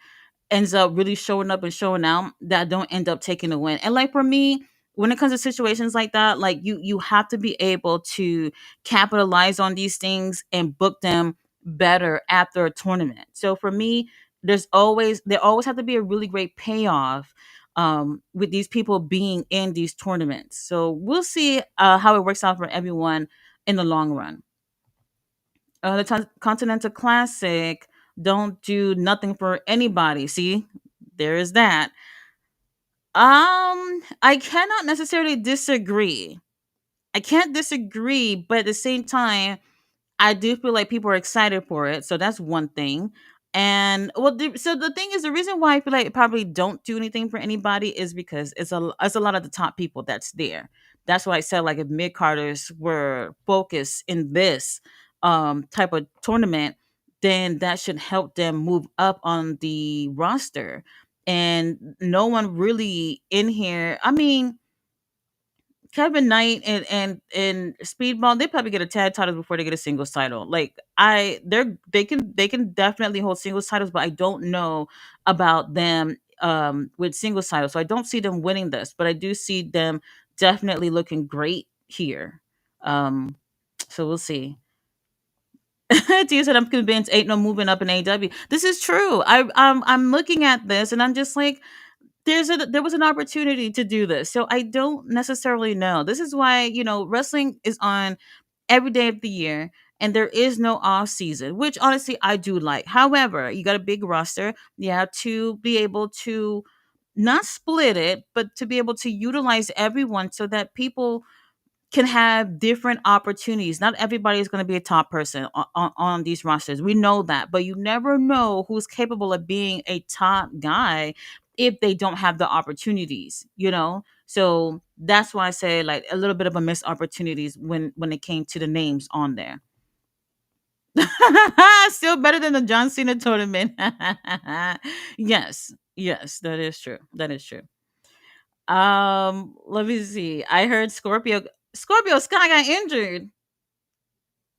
ends up really showing up and showing out that don't end up taking the win. And like for me, when it comes to situations like that, like you have to be able to capitalize on these things and book them better after a tournament. So for me, there always have to be a really great payoff with these people being in these tournaments. So we'll see how it works out for everyone in the long run. The Continental Classic don't do nothing for anybody. See, there is that. I cannot necessarily disagree. I can't disagree, but at the same time, I do feel like people are excited for it, so that's one thing. And well, so the thing is, the reason why I feel like it probably don't do anything for anybody is because it's a lot of the top people that's there. That's why I said like if mid carders were focused in this type of tournament, then that should help them move up on the roster. And no one really in here. I mean, Kevin Knight and Speedball, they probably get a tag title before they get a singles title. Like they can definitely hold singles titles, but I don't know about them with singles titles. So I don't see them winning this, but I do see them definitely looking great here. Um so we'll see. Tia said, "I'm convinced ain't no moving up in AEW." This is true. I'm looking at this and I'm just like, there was an opportunity to do this. So I don't necessarily know. This is why, wrestling is on every day of the year and there is no off season, which honestly I do like. However, you got a big roster. You have to be able to not split it, but to be able to utilize everyone so that people can have different opportunities. Not everybody is going to be a top person on these rosters. We know that, but you never know who's capable of being a top guy if they don't have the opportunities, you know? So that's why I say like a little bit of a missed opportunities when it came to the names on there. Still better than the John Cena tournament. Yes, yes, that is true. That is true. Let me see. I heard Scorpio Sky got injured.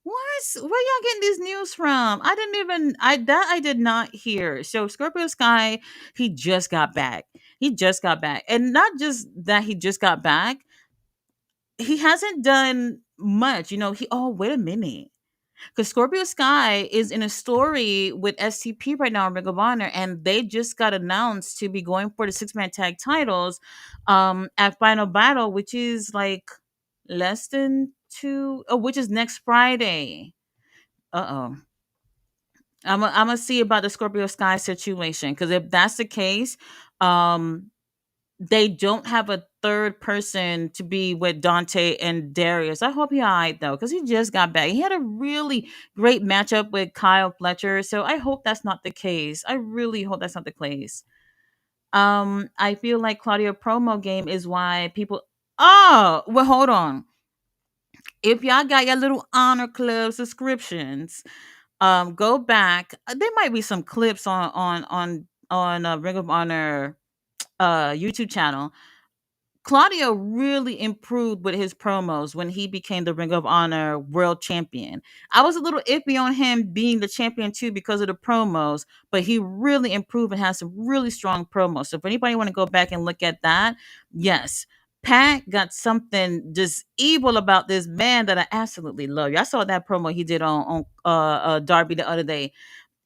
What? Where y'all getting this news from? I didn't even I did not hear. So Scorpio Sky, he just got back. He just got back. And not just that he just got back, he hasn't done much. You know, he oh, wait a minute. Because Scorpio Sky is in a story with STP right now in Ring of Honor, and they just got announced to be going for the six-man tag titles at Final Battle, which is like less than two, oh, which is next Friday. Uh-oh. I'm gonna see about the Scorpio Sky situation, because if that's the case, um they don't have a third person to be with Dante and Darius. I hope he alright though, because he just got back. He had a really great matchup with Kyle Fletcher, so I hope that's not the case. I really hope that's not the case. I feel like Claudio promo game is why people. Oh, well, hold on. If y'all got your little honor club subscriptions, go back. There might be some clips on Ring of Honor YouTube channel. Claudio really improved with his promos when he became the Ring of Honor World Champion. I was a little iffy on him being the champion too because of the promos, but he really improved and has some really strong promos. So if anybody want to go back and look at that, yes. Pat got something just evil about this man that I absolutely love. I saw that promo he did on Darby the other day,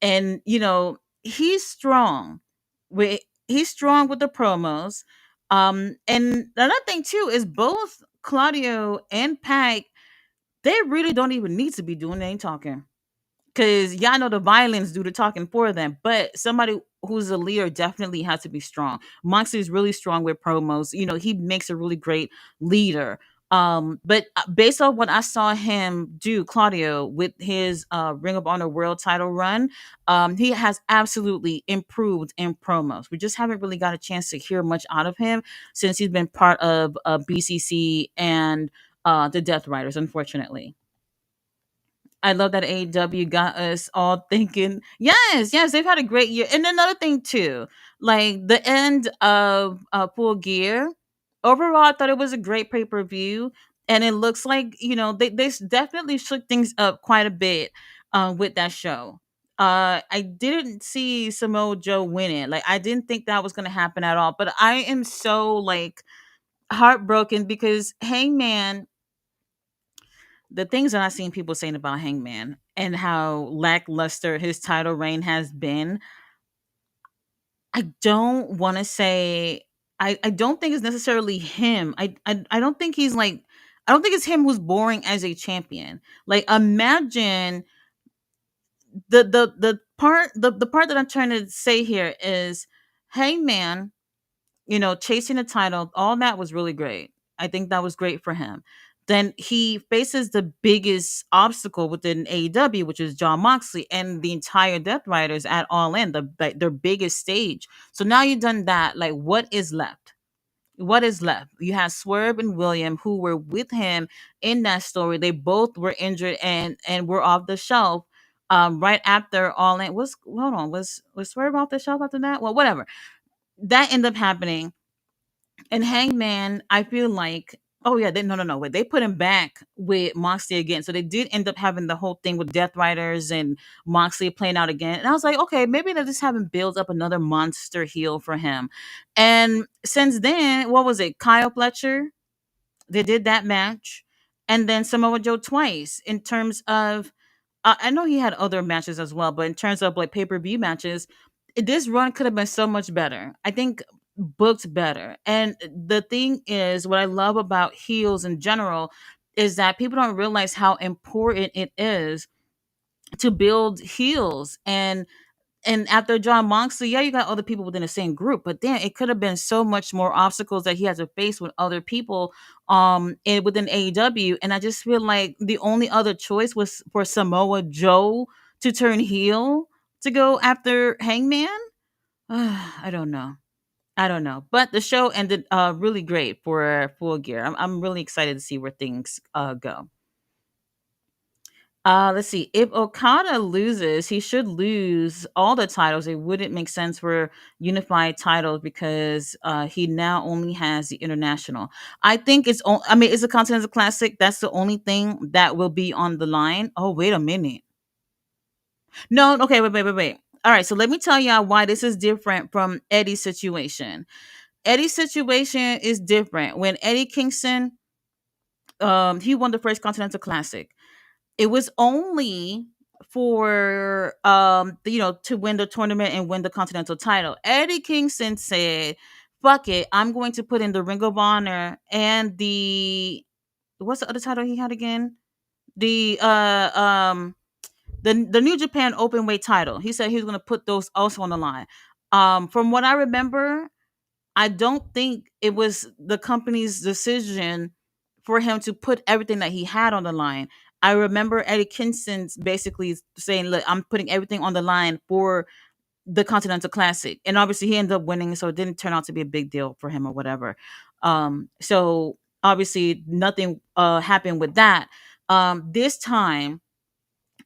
and he's strong with he's strong with the promos. And another thing too is both Claudio and Pac, they really don't even need to be doing any talking, because y'all know the violence do the talking for them. But somebody who's a leader definitely has to be strong. Moxley is really strong with promos. He makes a really great leader. But based on what I saw him do, Claudio, with his Ring of Honor World Title run, he has absolutely improved in promos. We just haven't really got a chance to hear much out of him since he's been part of BCC and the Death Riders, unfortunately. I love that AEW got us all thinking, yes, yes, they've had a great year. And another thing too, like the end of Full Gear, overall, I thought it was a great pay per view, and it looks like definitely shook things up quite a bit with that show. I didn't see Samoa Joe winning. Like I didn't think that was going to happen at all. But I am so like heartbroken because Hangman, the things that I've seen people saying about Hangman and how lackluster his title reign has been, I don't want to say I don't think it's necessarily him. I don't think he's like I don't think it's him who's boring as a champion. Like imagine the part that I'm trying to say here is Hangman, chasing the title, all that was really great. I think that was great for him. Then he faces the biggest obstacle within AEW, which is John Moxley and the entire Death Riders at All In, their biggest stage. So now you've done that. Like, what is left? What is left? You have Swerve and William, who were with him in that story. They both were injured and were off the shelf. Right after All In was hold on was Swerve off the shelf after that? Well, whatever, that ended up happening. And Hangman, I feel like, oh yeah, they no no no wait, they put him back with Moxley again. So they did end up having the whole thing with Death Riders and Moxley playing out again. And I was like, okay, maybe they just haven't built up another monster heel for him. And since then, what was it? Kyle Fletcher, they did that match, and then Samoa Joe twice. In terms of, I know he had other matches as well, but in terms of like pay per view matches, this run could have been so much better. I think booked better. And the thing is, what I love about heels in general is that people don't realize how important it is to build heels. And And after John Moxley, yeah, you got other people within the same group, but then it could have been so much more obstacles that he had to face with other people within AEW. And I just feel like the only other choice was for Samoa Joe to turn heel to go after Hangman. I don't know. I don't know. But the show ended really great for Full Gear. I'm really excited to see where things go. Let's see. If Okada loses, he should lose all the titles. It wouldn't make sense for unified titles because he now only has the international. I think I mean, it's a Continental Classic. That's the only thing that will be on the line. Oh, wait a minute. No, okay, wait. All right, so let me tell y'all why this is different from Eddie's situation. Eddie's situation is different. When Eddie Kingston, he won the first Continental Classic, it was only for to win the tournament and win the Continental title. Eddie Kingston said, "Fuck it, I'm going to put in the Ring of Honor and the what's the other title he had again? The the New Japan Openweight title." He said he was going to put those also on the line. From what I remember, I don't think it was the company's decision for him to put everything that he had on the line. I remember Eddie Kingston's basically saying, "Look, I'm putting everything on the line for the Continental Classic," and obviously he ended up winning, so it didn't turn out to be a big deal for him or whatever. So obviously nothing happened with that. This time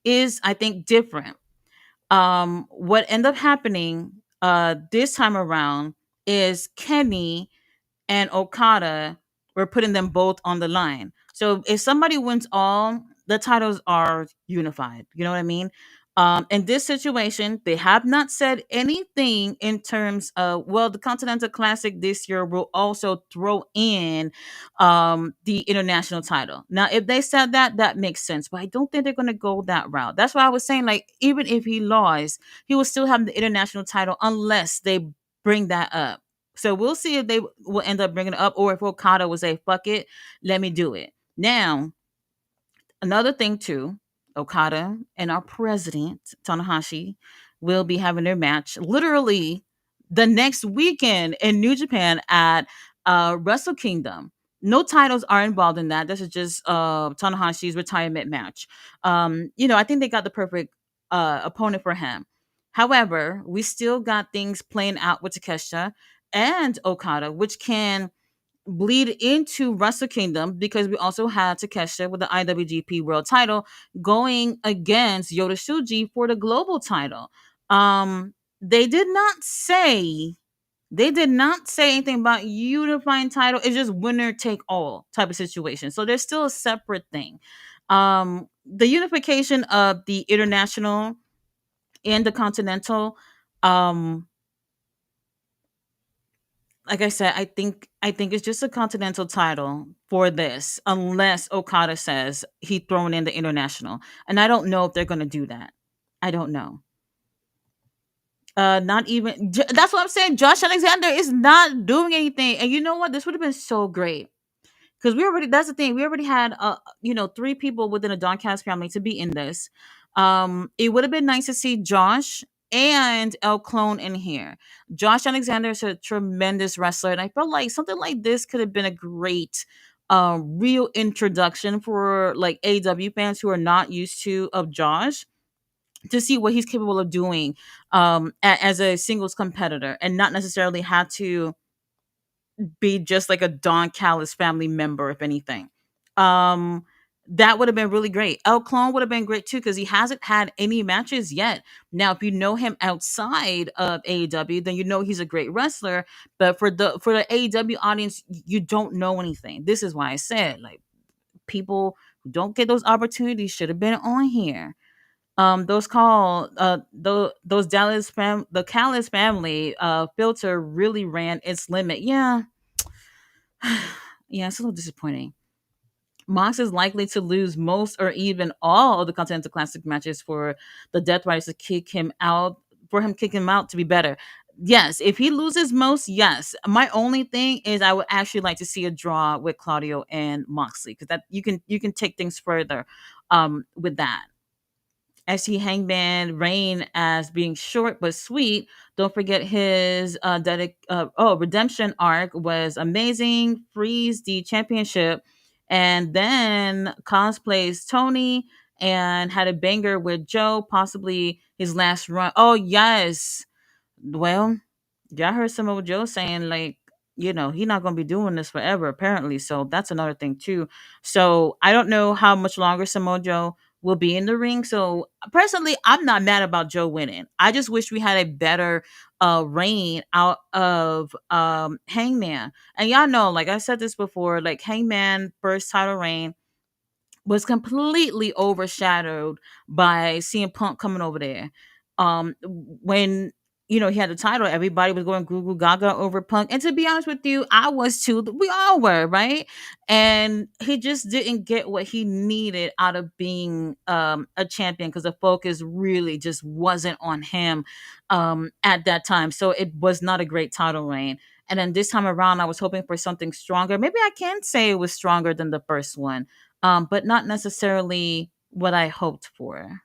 is, I think, different. What ended up happening this time around is Kenny and Okada were putting them both on the line. So if somebody wins all, the titles are unified. You know what I mean? In this situation, they have not said anything in terms of, well, the Continental Classic this year will also throw in the international title. Now, if they said that, that makes sense, but I don't think they're going to go that route. That's why I was saying, like, even if he lost, he will still have the international title unless they bring that up. So we'll see if they will end up bringing it up, or if Okada will say, "Fuck it, let me do it." Now, another thing too, Okada and our president Tanahashi will be having their match literally the next weekend in New Japan at Wrestle Kingdom. No titles are involved in that. This is just Tanahashi's retirement match. I think they got the perfect opponent for him. However, we still got things playing out with Takeshita and Okada, which can bleed into Wrestle Kingdom because we also had Takeshita with the IWGP World Title going against Yota Shuji for the global title. They did not say anything about unifying title. It's just winner take all type of situation. So there's still a separate thing. The unification of the international and the continental. Like I said, I think it's just a continental title for this, unless Okada says he thrown in the international, and I don't know if they're going to do that. I don't know. Not even that's what I'm saying. Josh Alexander is not doing anything, and you know what? This would have been so great because we already. That's the thing. We already had three people within a Doncast family to be in this. It would have been nice to see Josh and El Clone in here. Josh Alexander is a tremendous wrestler, and I felt like something like this could have been a great real introduction for like AW fans who are not used to of Josh, to see what he's capable of doing as a singles competitor, and not necessarily have to be just like a Don Callis family member, if anything. Um, that would have been really great. El Clone would have been great too because he hasn't had any matches yet. Now, if you know him outside of AEW, then you know he's a great wrestler. But for the AEW audience, you don't know anything. This is why I said, like, people who don't get those opportunities should have been on here. Those the Callis family filter really ran its limit. Yeah, yeah, it's a little disappointing. Mox is likely to lose most or even all of the Continental Classic matches for the Death Riders to kick him out, to be better. Yes, if he loses most, yes. My only thing is I would actually like to see a draw with Claudio and Moxley because that you can take things further with that. I see Hangman Reign as being short but sweet. Don't forget his redemption arc was amazing. Freeze the championship, and then cosplays Tony and had a banger with Joe, possibly his last run. Oh yes, well, yeah, I heard Samoa Joe saying like, he's not gonna be doing this forever, apparently. So that's another thing too. So I don't know how much longer Samoa Joe will be in the ring. So personally, I'm not mad about Joe winning. I just wish we had a better reign out of Hangman. And y'all know, like I said this before, like Hangman first title reign was completely overshadowed by CM Punk coming over there. When he had the title, everybody was going goo goo gaga over Punk, and to be honest with you, I was too. We all were, right? And he just didn't get what he needed out of being a champion because the focus really just wasn't on him at that time. So it was not a great title reign. And then this time around, I was hoping for something stronger. Maybe I can say it was stronger than the first one, but not necessarily what I hoped for.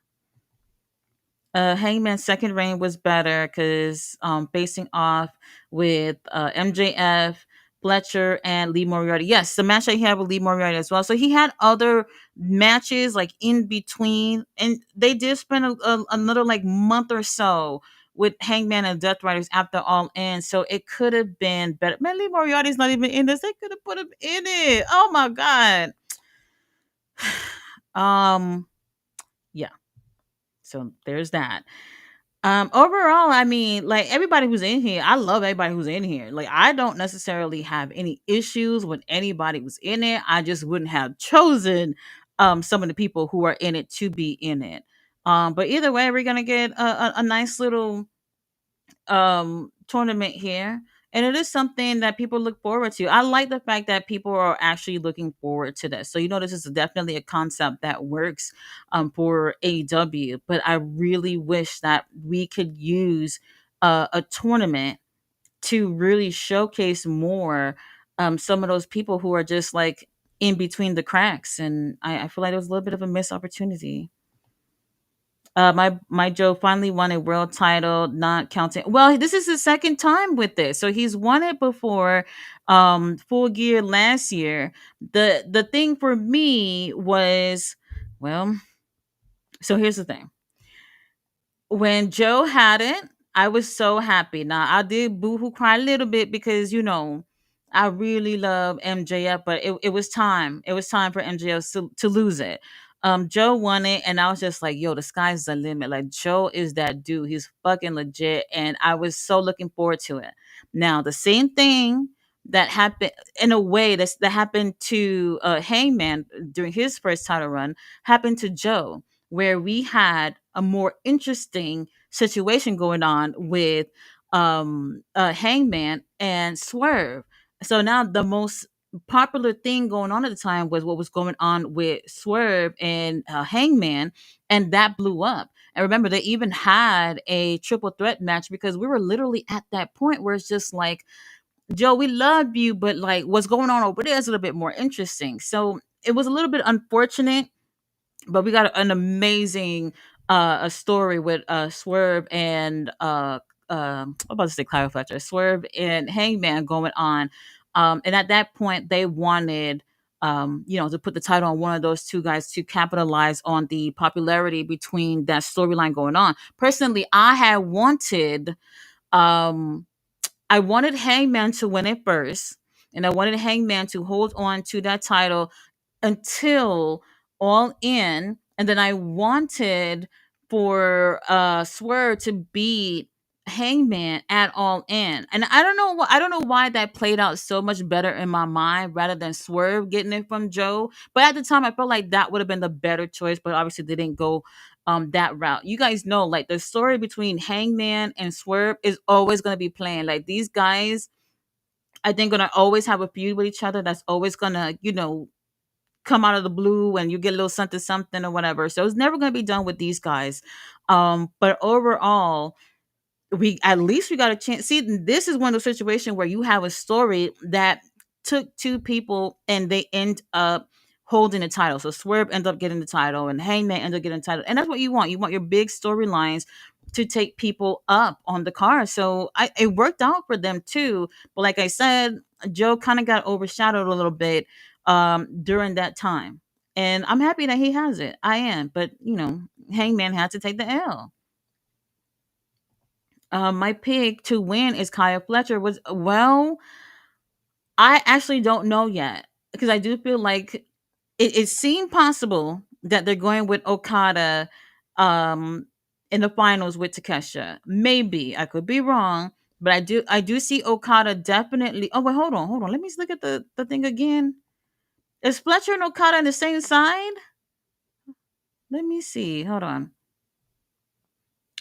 Hangman's second reign was better because facing off with MJF, Fletcher, and Lee Moriarty. Yes, the match that he had with Lee Moriarty as well. So he had other matches like in between, and they did spend another like month or so with Hangman and Death Riders after All In. So it could have been better. Man, Lee Moriarty's not even in this. They could have put him in it. Oh my god. Um, yeah. So there's that. Overall, I mean, like everybody who's in here, I love everybody who's in here. Like I don't necessarily have any issues with anybody who's in it. I just wouldn't have chosen some of the people who are in it to be in it. But either way, we're gonna get a nice little tournament here, and it is something that people look forward to. I like the fact that people are actually looking forward to this. So this is definitely a concept that works for AEW, but I really wish that we could use a tournament to really showcase more some of those people who are just like in between the cracks, and I feel like it was a little bit of a missed opportunity. My Joe finally won a world title, not counting. Well, this is his second time with this, so he's won it before. Full Gear last year. The thing for me was, well, so here's the thing. When Joe had it, I was so happy. Now I did boohoo cry a little bit because I really love MJF, but it was time. It was time for MJF to lose it. Joe won it, and I was just like, "Yo, the sky's the limit." Like Joe is that dude. He's fucking legit, and I was so looking forward to it. Now the same thing that happened in a way that happened to Hangman during his first title run happened to Joe, where we had a more interesting situation going on with Hangman and Swerve. So now the most popular thing going on at the time was what was going on with Swerve and Hangman, and that blew up. And remember, they even had a triple threat match because we were literally at that point where it's just like, Joe, we love you, but like what's going on over there is a little bit more interesting. So it was a little bit unfortunate, but we got an amazing a story with Swerve and I'm about to say Clara Fletcher, Swerve and Hangman going on. And at that point, they wanted to put the title on one of those two guys to capitalize on the popularity between that storyline going on. Personally, um I wanted Hangman to win it first, and I wanted Hangman to hold on to that title until All In, and then I wanted for Swerve to beat Hangman at All In. And I don't know why that played out so much better in my mind rather than Swerve getting it from Joe. But at the time I felt like that would have been the better choice, but obviously they didn't go that route. You guys know like the story between Hangman and Swerve is always going to be playing. Like these guys I think gonna always have a feud with each other that's always gonna, come out of the blue and you get a little something something or whatever. So it's never going to be done with these guys. But overall, we got a chance. See, this is one of those situations where you have a story that took two people and they end up holding the title. So Swerve ends up getting the title, and Hangman ends up getting the title, and that's what you want. You want your big storylines to take people up on the card. So it worked out for them too. But like I said, Joe kind of got overshadowed a little bit during that time, and I'm happy that he has it. I am, but Hangman had to take the L. My pick to win is Kaya Fletcher. Was well, I actually don't know yet because I do feel like it seemed possible that they're going with Okada um, in the finals with Takesha. Maybe I could be wrong, but I do see Okada definitely. Oh wait, hold on. Let me just look at the thing again. Is Fletcher and Okada on the same side? Let me see. Hold on.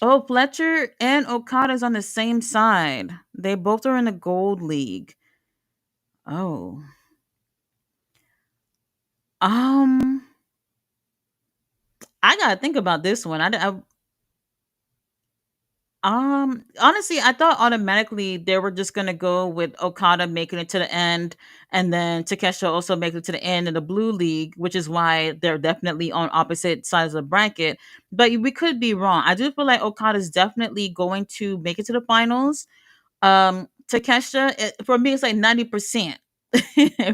Oh, Fletcher and Okada's on the same side. They both are in the gold league. Oh. Um, I gotta think about this one. Honestly, I thought automatically they were just gonna go with Okada making it to the end, and then Takesha also making it to the end in the blue league, which is why they're definitely on opposite sides of the bracket. But we could be wrong. I do feel like Okada's definitely going to make it to the finals. Takesha, for me, it's like 90%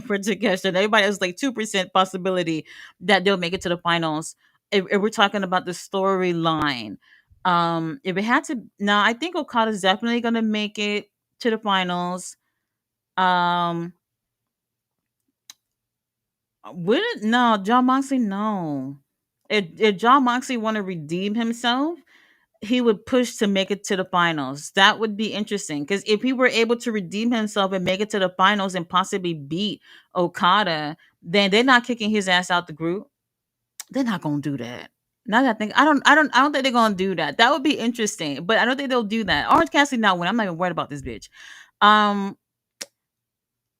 for Takesha. And everybody else like 2% possibility that they'll make it to the finals. If we're talking about the storyline, if it had to, now I think Okada's definitely gonna make it to the finals. Um, would it? No, John Moxley, no. If John Moxley want to redeem himself, he would push to make it to the finals. That would be interesting because if he were able to redeem himself and make it to the finals and possibly beat Okada, then they're not kicking his ass out the group. They're not gonna do that. Now that I think, I don't think they're gonna do that. That would be interesting, but I don't think they'll do that. Orange Cassidy not win. I'm not even worried about this bitch. Um,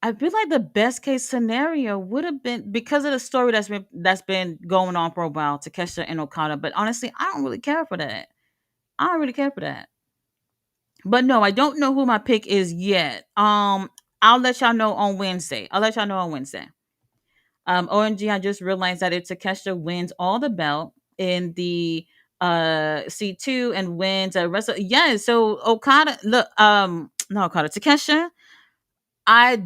I feel like the best case scenario would have been because of the story that's been going on for a while, Takesha and Okada. But honestly, I don't really care for that. I don't really care for that. But no, I don't know who my pick is yet. I'll let y'all know on Wednesday. I'll let y'all know on Wednesday. OMG, I just realized that if Takesha wins all the belt in the C2 and wins a wrestle, yeah. So Okada, look, no Okada, Takesha. I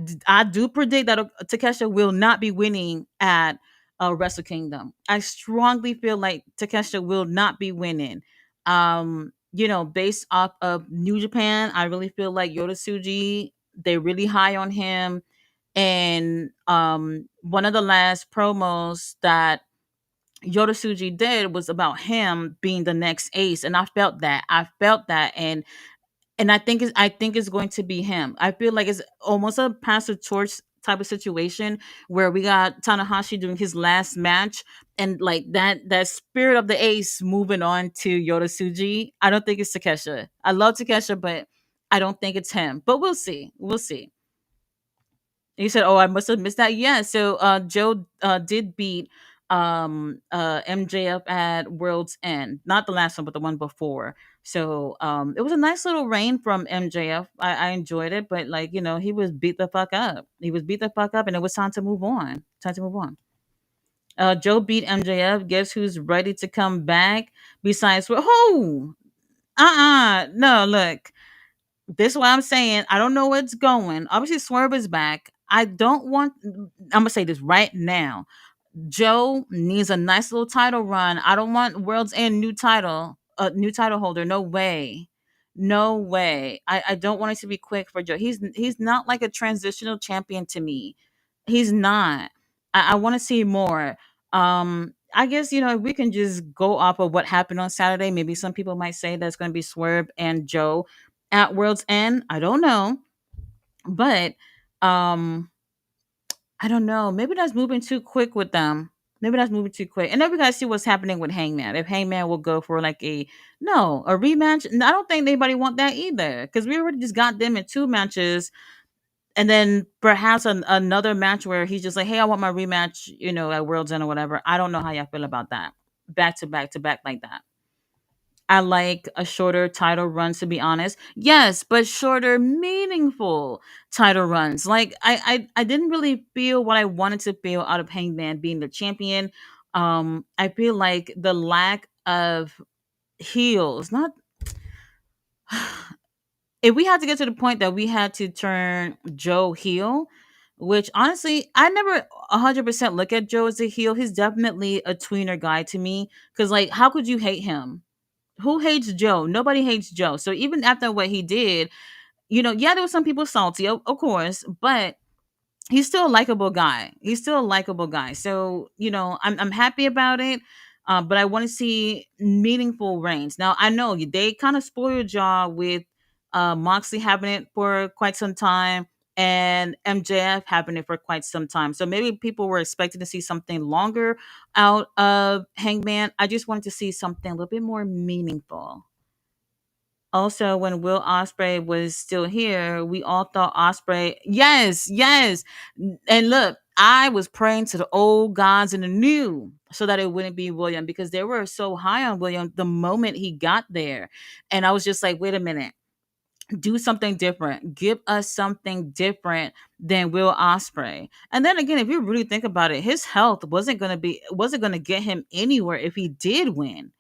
do predict that Takesha will not be winning at Wrestle Kingdom. I strongly feel like Takesha will not be winning. Based off of New Japan, I really feel like Yoda Tsuji, they're really high on him. And one of the last promos that Yoda Tsuji did was about him being the next ace, and I felt that. And I think it's going to be him. I feel like it's almost a pass the torch type of situation where we got Tanahashi doing his last match and like that spirit of the ace moving on to Yoda Tsuji. I don't think it's Takesha. I love Takesha, but I don't think it's him. But we'll see. We'll see. You said, "Oh, I must have missed that." Yeah. So, Joe did beat MJF at World's End, not the last one, but the one before. So, it was a nice little reign from MJF. I enjoyed it, but like he was beat the fuck up. He was beat the fuck up, and it was time to move on. Time to move on. Joe beat MJF. Guess who's ready to come back? Besides, who? No, look. This is what I'm saying. I don't know where it's going. Obviously, Swerve is back. I don't want. I'm gonna say this right now. Joe needs a nice little title run. I don't want World's End new title, a new title holder. No way, no way. I don't want it to be quick for Joe. He's not like a transitional champion to me. He's not. I want to see more. I guess if we can just go off of what happened on Saturday. Maybe some people might say that's going to be Swerve and Joe at World's End. I don't know, but um I don't know. Maybe that's moving too quick with them. Maybe that's moving too quick. And then we gotta see what's happening with Hangman. If Hangman will go for like a rematch. No, I don't think anybody want that either. Because we already just got them in two matches. And then perhaps another match where he's just like, hey, I want my rematch, at World's End or whatever. I don't know how y'all feel about that. Back to back to back like that. I like a shorter title run, to be honest. Yes, but shorter, meaningful title runs. Like I didn't really feel what I wanted to feel out of Hangman being the champion. I feel like the lack of heels, not if we had to get to the point that we had to turn Joe heel, which honestly, I never 100% look at Joe as a heel. He's definitely a tweener guy to me. Because, like, how could you hate him? Who hates Joe? Nobody hates Joe. So even after what he did, yeah, there was some people salty, of course, but he's still a likable guy. He's still a likable guy. So, I'm happy about it. But I want to see meaningful reigns. Now, I know they kind of spoiled y'all with Moxley having it for quite some time and MJF having it for quite some time. So maybe people were expecting to see something longer out of Hangman. I just wanted to see something a little bit more meaningful. Also, when Will Osprey was still here, we all thought Osprey, yes, yes. And look, I was praying to the old gods and the new so that it wouldn't be William because they were so high on William the moment he got there. And I was just like, wait a minute, do something different. Give us something different than Will Osprey. And then again, if you really think about it, his health wasn't gonna get him anywhere if he did win.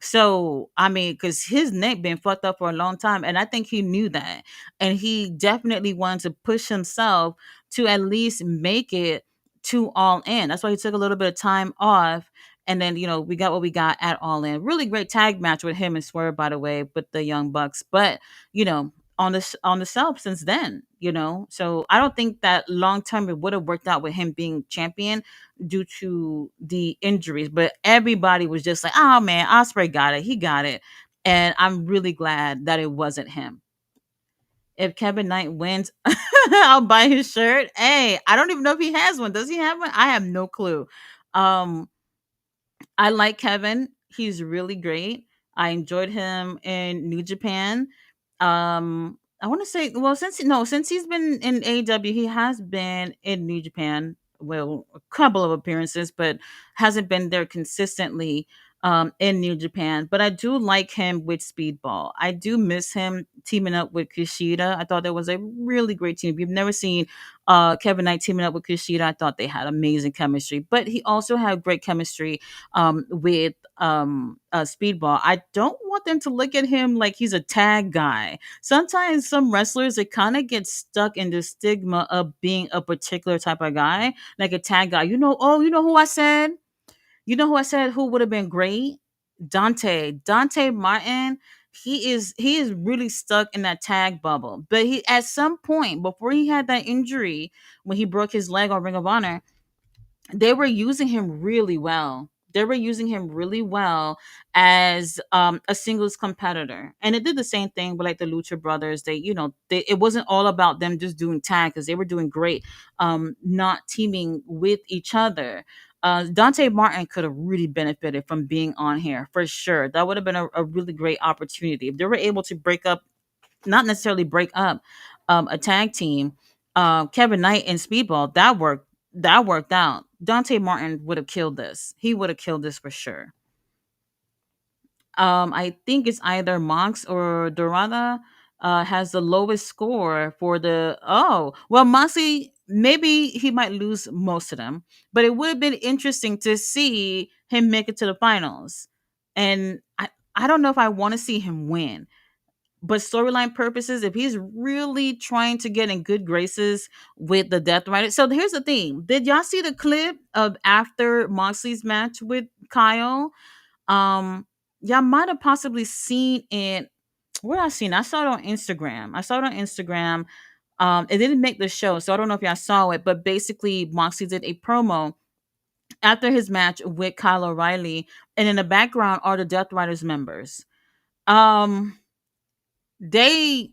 So, I mean, because his neck been fucked up for a long time, and I think he knew that, and he definitely wanted to push himself to at least make it to All In. That's why he took a little bit of time off, and then we got what we got at All In. Really great tag match with him and Swerve, by the way, with the Young Bucks. But on the shelf since then. So I don't think that long term it would have worked out with him being champion due to the injuries. But everybody was just like, oh man, Osprey got it. He got it. And I'm really glad that it wasn't him. If Kevin Knight wins, I'll buy his shirt. Hey, I don't even know if he has one. Does he have one? I have no clue. Um, I like Kevin. He's really great. I enjoyed him in New Japan. I want to say, well, since he's been in AEW, he has been in New Japan. Well, a couple of appearances, but hasn't been there consistently in New Japan. But I do like him with Speedball. I do miss him teaming up with Kushida. I thought that was a really great team. If you've never seen Kevin Knight teaming up with Kushida, I thought they had amazing chemistry. But he also had great chemistry with Speedball. I don't want them to look at him like he's a tag guy. Sometimes some wrestlers they kind of get stuck in the stigma of being a particular type of guy, like a tag guy. You know who I said? You know who I said who would have been great? Dante Martin. He is really stuck in that tag bubble. But he at some point before he had that injury when he broke his leg on Ring of Honor, they were using him really well. They were using him really well as a singles competitor, and it did the same thing with like the Lucha Brothers. It wasn't all about them just doing tag because they were doing great, not teaming with each other. Dante Martin could have really benefited from being on here for sure. That would have been a really great opportunity if they were able to break up, not necessarily break up, a tag team. Kevin Knight and Speedball that worked out. Dante Martin would have killed this. He would have killed this for sure. I think it's either Mox or Dorada has the lowest score for the. Oh, well, Moxie, maybe he might lose most of them, but it would have been interesting to see him make it to the finals. And I don't know if I want to see him win. But storyline purposes, if he's really trying to get in good graces with the Death Rider. So here's the thing. Did y'all see the clip of after Moxley's match with Kyle? Y'all might have possibly seen it. Where I seen it? I saw it on Instagram. It didn't make the show, so I don't know if y'all saw it, but basically Moxley did a promo after his match with Kyle O'Reilly, and in the background are the Death Riders members. Um, they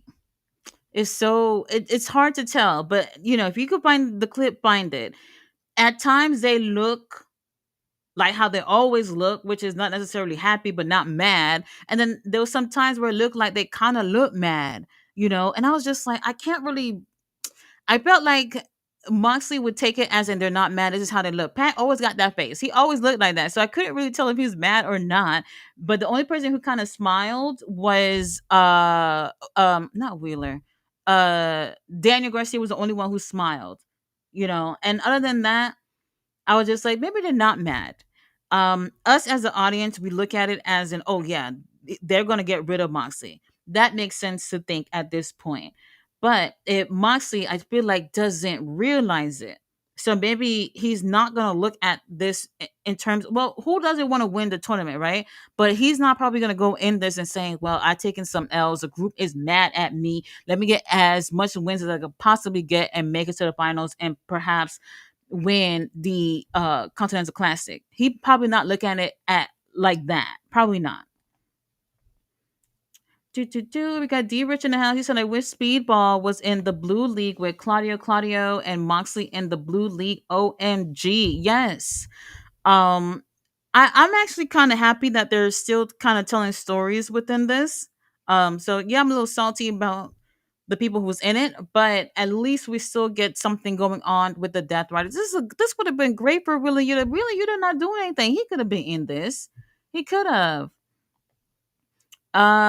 it's hard to tell, but if you could find the clip, find it. At times they look like how they always look, which is not necessarily happy but not mad. And then there was some times where it looked like they kind of look mad, and I was just like, I can't really. I felt like Moxley would take it as in they're not mad. This is how they look. Pat always got that face. He always looked like that. So I couldn't really tell if he was mad or not. But the only person who kind of smiled was not Wheeler. Daniel Garcia was the only one who smiled. And other than that, I was just like, maybe they're not mad. Us as the audience, we look at it as an, oh yeah, they're gonna get rid of Moxley. That makes sense to think at this point. But if Moxley, I feel like, doesn't realize it. So maybe he's not gonna look at this in terms. Well, who doesn't want to win the tournament, right? But he's not probably gonna go in this and saying, "Well, I've taken some L's. The group is mad at me. Let me get as much wins as I could possibly get and make it to the finals, and perhaps win the Continental Classic." He probably not looking at it at like that. Probably not. We got D Rich in the house. He said, I wish Speedball was in the blue league with Claudio and Moxley in the blue league. OMG. Yes. Um I'm actually kind of happy that they're still kind of telling stories within this. So yeah, I'm a little salty about the people who's in it, but at least we still get something going on with the Death Riders. This would have been great for Willie Yuta. Really, Yuta not doing anything. He could have been in this. He could have.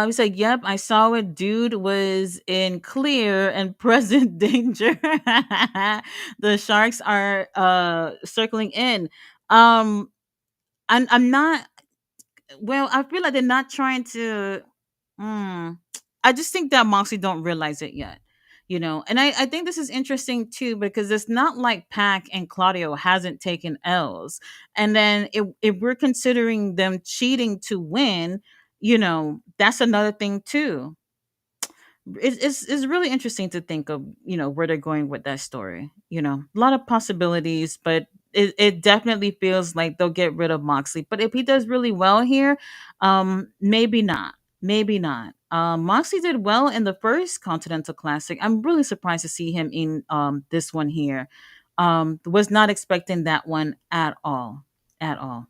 He's like, yep, I saw it. Dude was in clear and present danger. The sharks are circling in. Um, I'm not. Well, I feel like they're not trying to. Mm, I just think that Moxley don't realize it yet. And I think this is interesting too, because it's not like Pac and Claudio hasn't taken L's. And then if we're considering them cheating to win, that's another thing too. It's really interesting to think of, where they're going with that story. A lot of possibilities, but it definitely feels like they'll get rid of Moxley. But if he does really well here, maybe not. Maybe not. Moxley did well in the first Continental Classic. I'm really surprised to see him in this one here. Was not expecting that one at all. At all.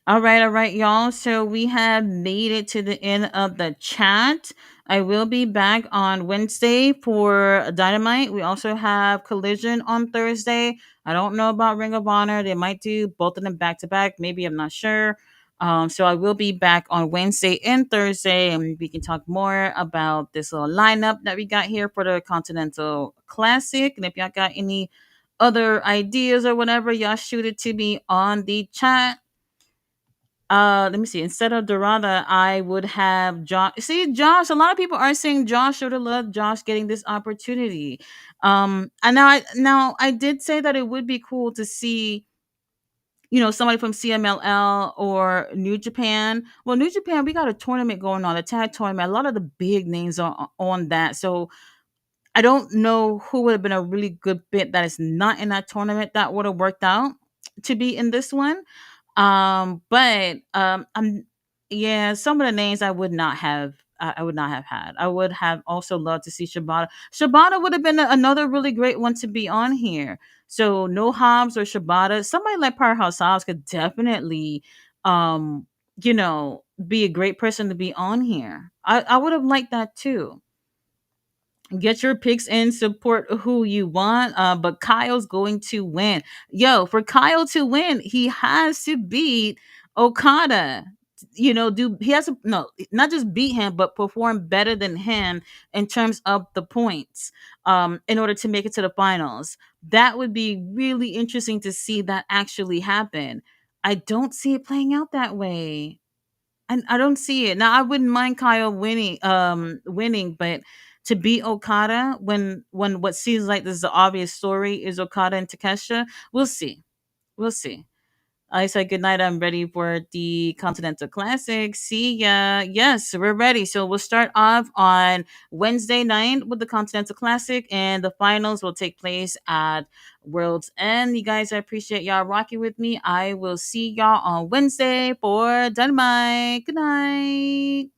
All right, y'all. So we have made it to the end of the chat. I will be back on Wednesday for Dynamite. We also have Collision on Thursday. I don't know about Ring of Honor. They might do both of them back to back. Maybe, I'm not sure. So I will be back on Wednesday and Thursday, and we can talk more about this little lineup that we got here for the Continental Classic. And if y'all got any other ideas or whatever, y'all shoot it to me on the chat. Let me see. Instead of Dorada, I would have Josh. See, Josh. A lot of people are saying Josh should have loved Josh getting this opportunity. And now I did say that it would be cool to see, somebody from CMLL or New Japan. Well, New Japan, we got a tournament going on, a tag tournament. A lot of the big names are on that. So I don't know who would have been a really good fit that is not in that tournament that would have worked out to be in this one. But I'm yeah, some of the names I would not have. I would not have had. I would have also loved to see Shibata. Shibata would have been another really great one to be on here. So no Hobbs or Shibata. Somebody like Powerhouse Hobbs could definitely, be a great person to be on here. I would have liked that too. Get your picks in, support who you want. But Kyle's going to win. Yo, for Kyle to win, he has to beat Okada. Do he has to no, not just beat him, but perform better than him in terms of the points. In order to make it to the finals. That would be really interesting to see that actually happen. I don't see it playing out that way. I don't see it. Now I wouldn't mind Kyle winning, but to beat Okada when what seems like this is the obvious story is Okada and Takeshita, we'll see. We'll see. I said good night. I'm ready for the Continental Classic. See ya. Yes, we're ready. So we'll start off on Wednesday night with the Continental Classic, and the finals will take place at World's End. You guys, I appreciate y'all rocking with me. I will see y'all on Wednesday for Dynamite. Good night.